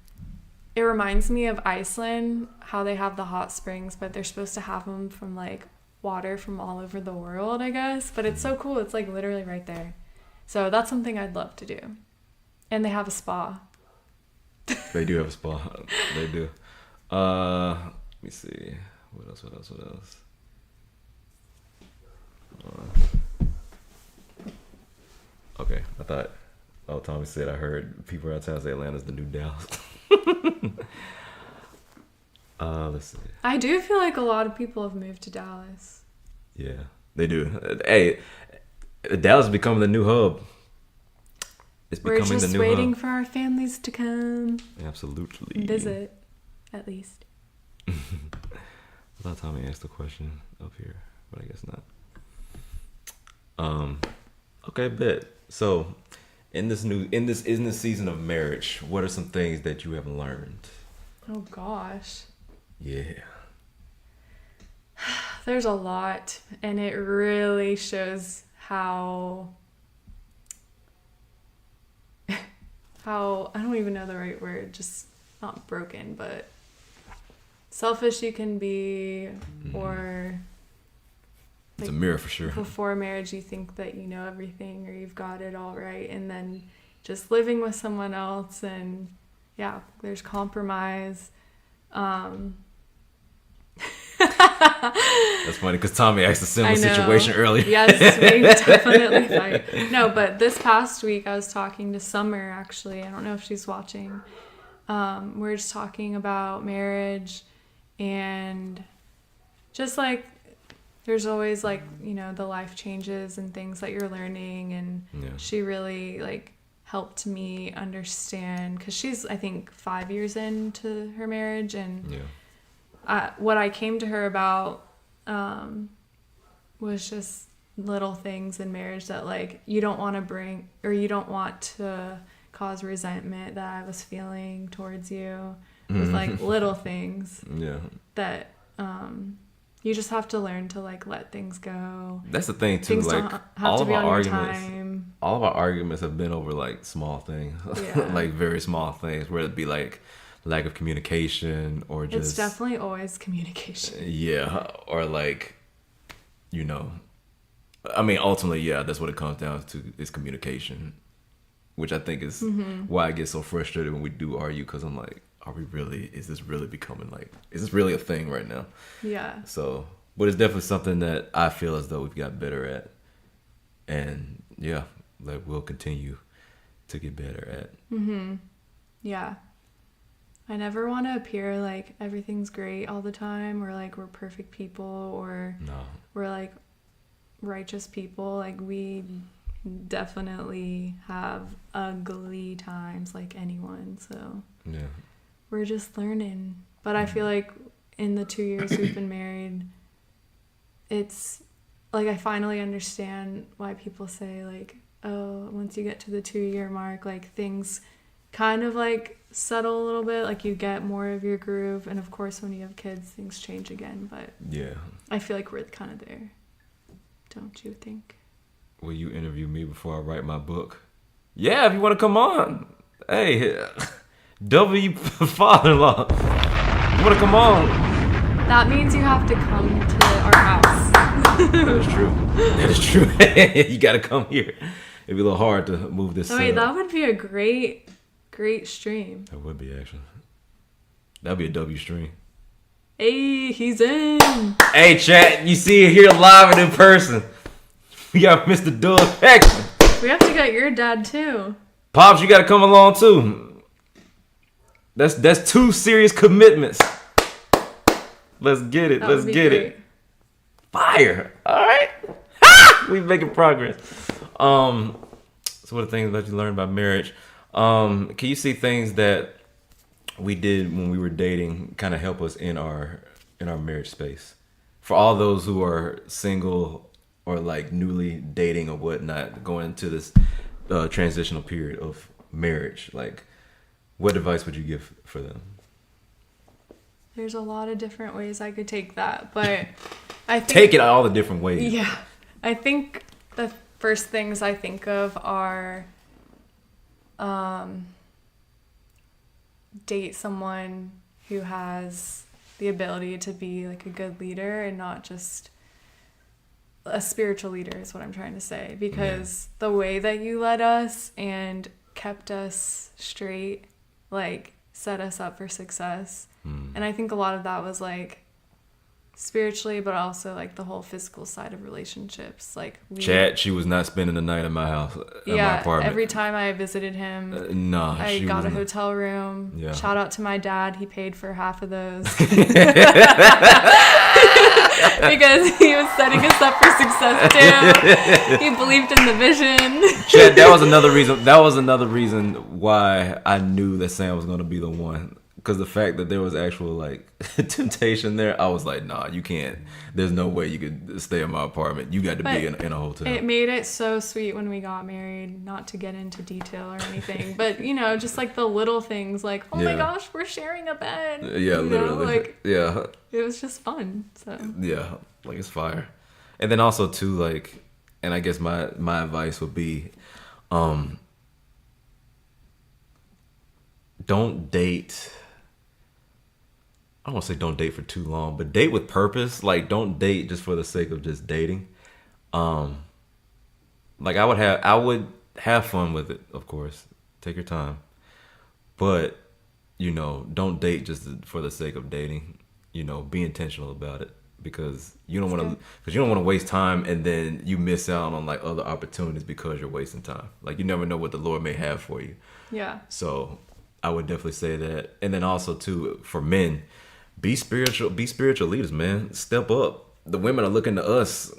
it reminds me of Iceland, how they have the hot springs, but they're supposed to have them from like water from all over the world, I guess. But it's so cool. It's like literally right there. So that's something I'd love to do. And they have a spa. They do have a spa. They do. Let me see. What else? Okay, I thought. Oh, Tommy said I heard people around town say Atlanta's the new Dallas. Let's see. I do feel like a lot of people have moved to Dallas. Yeah, they do. Hey, Dallas is becoming the new hub. It's We're becoming the just new waiting hub. for our families to come Absolutely. visit, at least. I thought Tommy asked the question up here, but I guess not. Okay, bet. So, in this season of marriage, what are some things that you have learned? Oh gosh. Yeah. There's a lot, and it really shows how I don't even know the right word, just not broken, but selfish you can be, or It's a mirror for sure. before marriage you think that you know everything or you've got it all right, and then just living with someone else, and yeah, there's compromise. That's funny because Tommy asked a similar situation earlier. Yes, we definitely fight. No, but this past week I was talking to Summer, actually. I don't know if she's watching. We're just talking about marriage, and just like there's always like, you know, the life changes and things that you're learning, and she really like helped me understand, because she's I think 5 years into her marriage, and what I came to her about was just little things in marriage that like you don't want to bring, or you don't want to cause resentment that I was feeling towards you with like little things that you just have to learn to like let things go. That's the thing too. Things like don't have to be on your time. all of our arguments have been over like small things, like very small things, whether it be like lack of communication or just. It's definitely always communication. Yeah, or like, you know, I mean, ultimately, yeah, that's what it comes down to is communication, which I think is why I get so frustrated when we do argue, because I'm like, is this really becoming like, is this really a thing right now? Yeah. So, but it's definitely something that I feel as though we've got better at, and yeah, like we'll continue to get better at. Yeah. I never want to appear like everything's great all the time, or like we're perfect people, or we're like righteous people. Like we definitely have ugly times like anyone, so we're just learning. But I feel like in the 2 years we've been married, it's like I finally understand why people say like, oh, once you get to the 2-year mark, like things kind of like settle a little bit, like you get more of your groove, and of course when you have kids things change again, but I feel like we're kind of there. Don't you think? Will you interview me before I write my book? Yeah, if you want to come on. Hey, W father-in-law, you want to come on? That means you have to come to our house. That is true. You gotta come here. It'd be a little hard to move this. Wait, that would be a great stream. That would be, actually. That'd be a W stream. Hey, he's in. Hey, chat, you see it here live and in person. We got Mr. Doug Paxton. We have to get your dad too. Pops, you gotta come along too. That's 2 serious commitments. Let's get it. Let's get it. Fire. All right. We making progress. So what are the things that you learned about marriage? Can you see things that we did when we were dating kind of help us in our marriage space? For all those who are single or like newly dating or whatnot, going into this transitional period of marriage, like what advice would you give for them? There's a lot of different ways I could take that, but I think take it all the different ways. Yeah. I think the first things I think of are date someone who has the ability to be like a good leader and not just a spiritual leader is what I'm trying to say, because the way that you led us and kept us straight, like set us up for success. And I think a lot of that was like spiritually, but also like the whole physical side of relationships. Like she was not spending the night at my house, at my apartment. Every time I visited him, I got a hotel room. Yeah. Shout out to my dad, he paid for half of those because he was setting us up for success too. He believed in the vision. Chad, that was another reason why I knew that Sam was going to be the one. Because the fact that there was actual like temptation there, I was like, nah, you can't. There's no way you could stay in my apartment. You got to be in a hotel. It made it so sweet when we got married. Not to get into detail or anything, but you know, just like the little things, like oh my gosh, we're sharing a bed. Yeah, literally. It was just fun. So yeah, like it's fire. And then also too, like, and I guess my advice would be, don't date. I don't want to say don't date for too long, but date with purpose. Like, don't date just for the sake of just dating. Like I would have fun with it, of course. Take your time, but you know, don't date just for the sake of dating. You know, be intentional about it because you don't want to waste time and then you miss out on like other opportunities because you're wasting time. Like you never know what the Lord may have for you. Yeah. So I would definitely say that, and then also too for men. Be spiritual leaders, man. Step up. The women are looking to us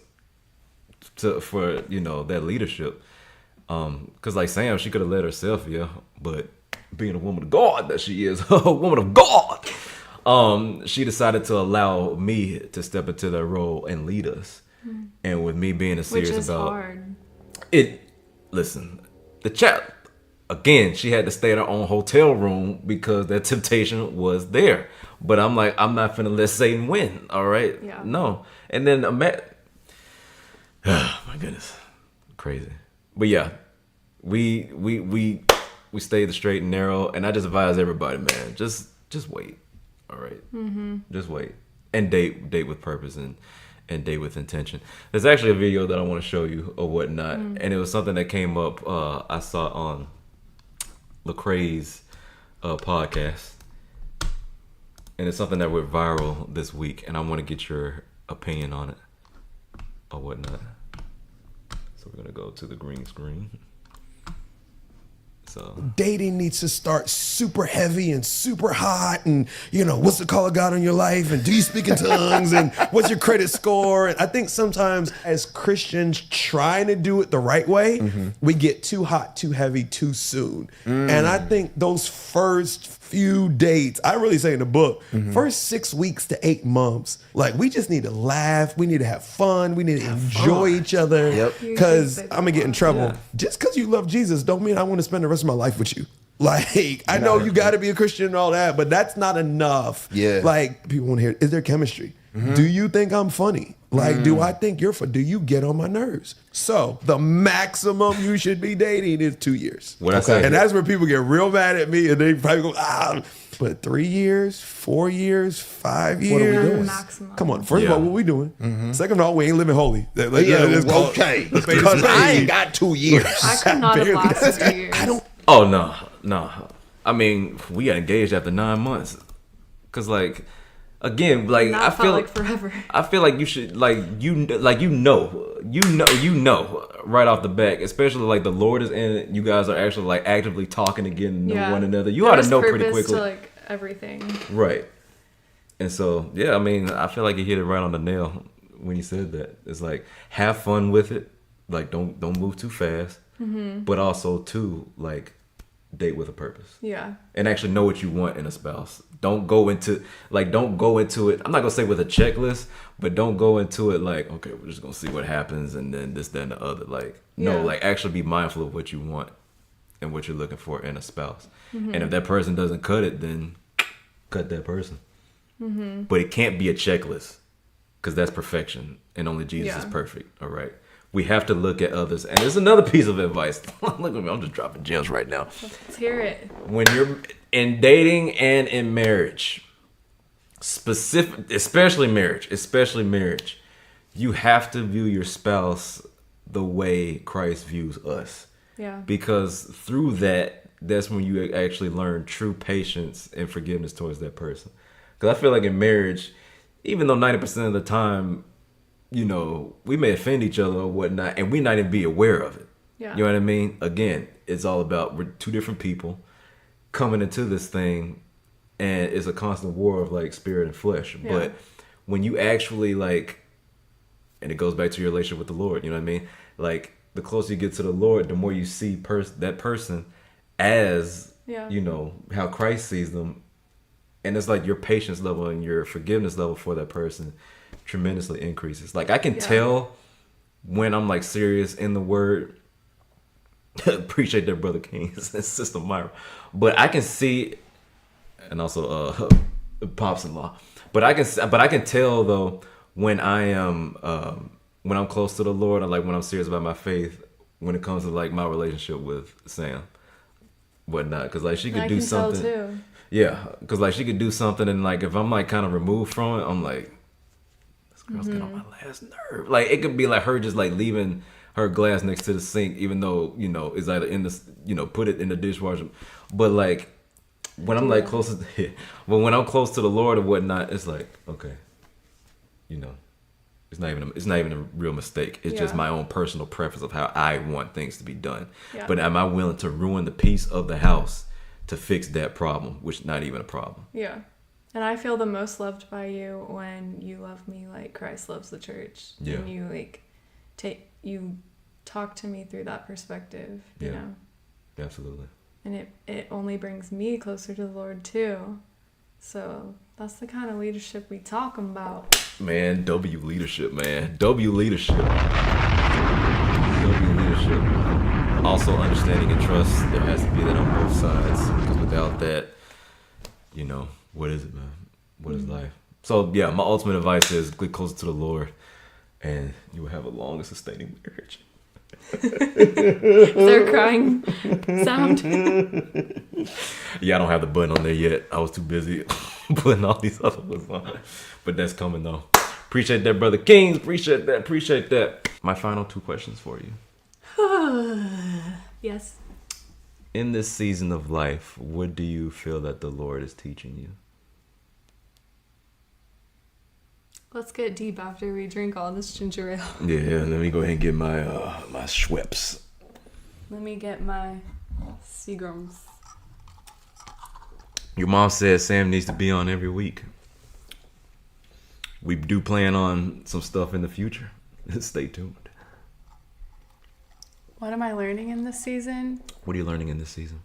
for you know that leadership. Cause like Sam, she could have led herself, but being a woman of God that she is, a woman of God, she decided to allow me to step into that role and lead us. And with me being serious about hard. It, listen, the chat again. She had to stay in her own hotel room because that temptation was there. But I'm like, I'm not finna let Satan win. All right. Yeah. No. And then oh my goodness, crazy. But yeah, we stayed the straight and narrow. And I just advise everybody, man, just wait. All right. Just wait and date with purpose and date with intention. There's actually a video that I want to show you or whatnot, and it was something that came up. I saw on Lecrae's podcast. And it's something that went viral this week, and I want to get your opinion on it or whatnot. So we're gonna go to the green screen. So dating needs to start super heavy and super hot, and you know, what's the call of God on your life, and do you speak in tongues, and what's your credit score? And I think sometimes as Christians trying to do it the right way, we get too hot, too heavy, too soon. And I think those first few dates, I really say in the book, first 6 weeks to 8 months, like we just need to laugh, we need to have fun, we need to enjoy each other. Because I'm gonna get in trouble. Yeah. Just because you love Jesus don't mean I want to spend the rest of my life with you. Like, I know you got to be a Christian and all that, but that's not enough. Yeah. Like, people want to hear, is there chemistry? Do you think I'm funny? Like, do I think you're funny? Do you get on my nerves? So, the maximum you should be dating is 2 years. And that's where people get real mad at me and they probably go, but 3 years, 4 years, 5 years. What are we doing? Maximum. Come on. First of all, what we doing? Second of all, we ain't living holy. Okay. Because I ain't got 2 years. I could not have lasted 2 years. Oh, no. I mean, we got engaged after 9 months. Cause like, again, like I feel like forever. I feel like you should you know right off the bat, especially like the Lord is in it. You guys are actually like actively talking to get to know one another. You ought to know pretty quickly. To, like everything. Right. And so yeah, I mean, I feel like you hit it right on the nail when you said that. It's like have fun with it. Like don't move too fast. But also too like date with a purpose. Yeah. And actually know what you want in a spouse. Don't go into it. I'm not gonna say with a checklist, but don't go into it like, okay, we're just gonna see what happens and then this, then the other. Like, no, like actually be mindful of what you want and what you're looking for in a spouse. And if that person doesn't cut it, then cut that person. But it can't be a checklist because that's perfection and only Jesus is perfect. All right. We have to look at others. And there's another piece of advice. Look at me, I'm just dropping gems right now. Let's hear it. When you're in dating and in marriage, especially marriage, you have to view your spouse the way Christ views us. Yeah. Because through that's when you actually learn true patience and forgiveness towards that person. Because I feel like in marriage, even though 90% of the time, we may offend each other or whatnot, and we not even be aware of it. Yeah. You know what I mean? Again, it's all about we're two different people coming into this thing, and it's a constant war of like spirit and flesh. Yeah. But when you actually like, and it goes back to your relationship with the Lord, you know what I mean? Like the closer you get to the Lord, the more you see that person as, how Christ sees them. And it's like your patience level and your forgiveness level for that person tremendously increases. Like I can tell when I'm like serious in the word. Appreciate that, Brother King and Sister Myra. But I can see, and also pops-in-law. But I can tell though when I am when I'm close to the Lord, or like when I'm serious about my faith, when it comes to like my relationship with Sam, whatnot. Because like she could do something. Tell too. Yeah, because like she could do something, and like if I'm like kind of removed from it, I'm like, this girl's getting on my last nerve. Like it could be like her just like leaving her glass next to the sink, even though it's either in the put it in the dishwasher. But like when I'm like close to when I'm close to the Lord or whatnot, it's like okay, it's not even a real mistake. It's just my own personal preference of how I want things to be done. Yeah. But am I willing to ruin the peace of the house to fix that problem, which not even a problem? Yeah. And I feel the most loved by you when you love me like Christ loves the church. Yeah. And you like you talk to me through that perspective, you know. Absolutely. And it only brings me closer to the Lord too. So that's the kind of leadership we talking about. Man, W leadership, man. W leadership. W leadership. Also understanding and trust. There has to be that on both sides. Because without that, what is it, man? What is life? So yeah, my ultimate advice is get closer to the Lord, and you will have a long and sustaining marriage. Is there a crying sound? Yeah, I don't have the button on there yet. I was too busy putting all these other ones on. But that's coming though. Appreciate that, Brother Kings. Appreciate that. My final 2 questions for you. Yes. In this season of life, what do you feel that the Lord is teaching you? Let's get deep after we drink all this ginger ale. Yeah, let me go ahead and get my my Schweppes. Let me get my Seagrams. Your mom said Sam needs to be on every week. We do plan on some stuff in the future. Stay tuned. What am I learning in this season? What are you learning in this season?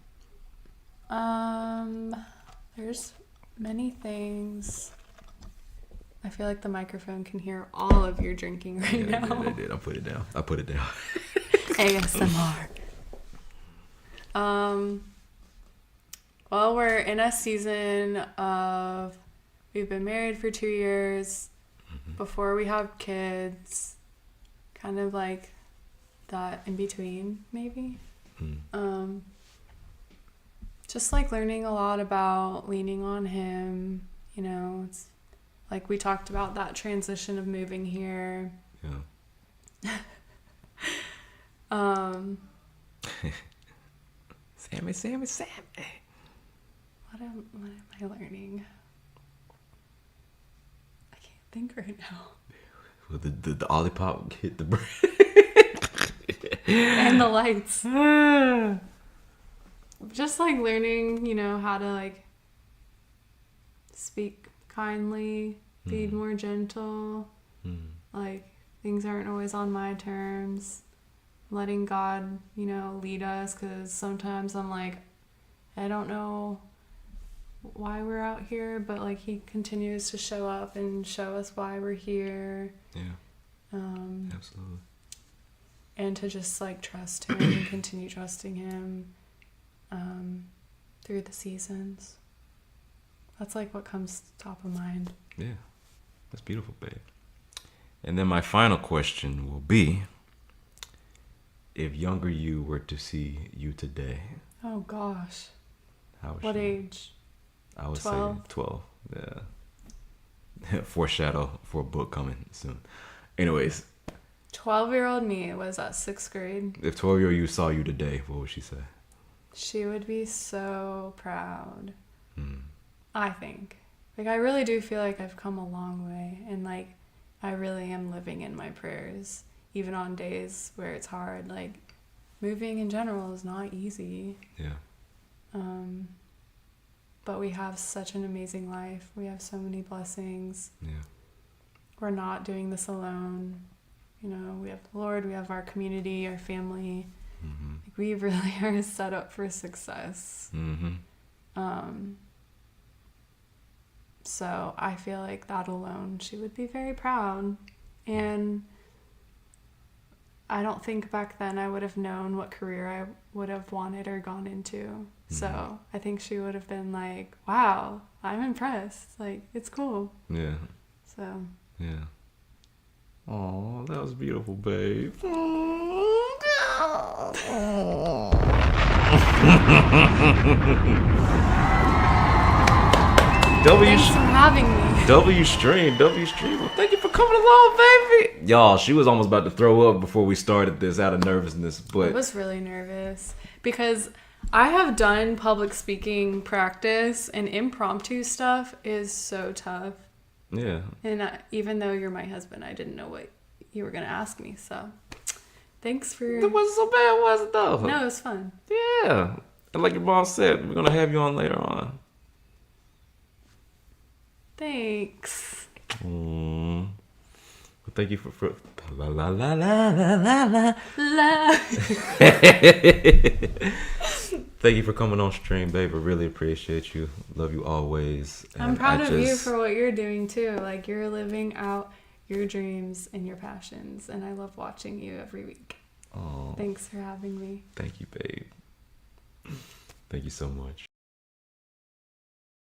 There's many things. I feel like the microphone can hear all of your drinking right now. I did. I put it down. ASMR. Well, we're in a season of we've been married for 2 years before we have kids, kind of like that in between, maybe. Just like learning a lot about leaning on him, it's like we talked about that transition of moving here. Yeah. Sammy. What am I learning? I can't think right now. Well, the Olipop hit the brain. And the lights. Just like learning, how to like speak kindly, be more gentle. Like things aren't always on my terms. Letting God, lead us, because sometimes I'm like, I don't know why we're out here, but like he continues to show up and show us why we're here. Yeah. Absolutely. And to just like trust him and continue trusting him through the seasons. That's like what comes top of mind. Yeah. That's beautiful, babe. And then my final question will be, if younger you were to see you today. Oh gosh. How would What she? age? I would 12. say 12. Yeah. Foreshadow for a book coming soon. Anyways, 12-year-old me was at 6th grade. If 12-year-old you saw you today, what would she say? She would be so proud. Mm. I think. Like, I really do feel like I've come a long way. And, like, I really am living in my prayers. Even on days where it's hard. Like, moving in general is not easy. Yeah. But we have such an amazing life. We have so many blessings. Yeah. We're not doing this alone. You know, we have the Lord, we have our community, our family. Mm-hmm. Like, we really are set up for success. Mm-hmm. So I feel like that alone, she would be very proud. And I don't think back then I would have known what career I would have wanted or gone into. Mm-hmm. So I think she would have been like, wow, I'm impressed. Like, it's cool. Yeah. So. Yeah. Oh, that was beautiful, babe. Thanks for having me. W stream. Well, thank you for coming along, baby. Y'all, she was almost about to throw up before we started this out of nervousness, but I was really nervous because I have done public speaking practice, and impromptu stuff is so tough. yeah. And even though you're my husband, I didn't know what you were going to ask me. So thanks for... It wasn't so bad, was it, though? No, it was fun. Yeah. And like your mom said, we're going to have you on later on. Thanks. Well, thank you for la la la la la la la. Thank you for coming on stream, babe. I really appreciate you. Love you always. And I'm proud of you for what you're doing too. Like, you're living out your dreams and your passions, and I love watching you every week. Oh, Thanks for having me. thank you, babe. Thank you so much.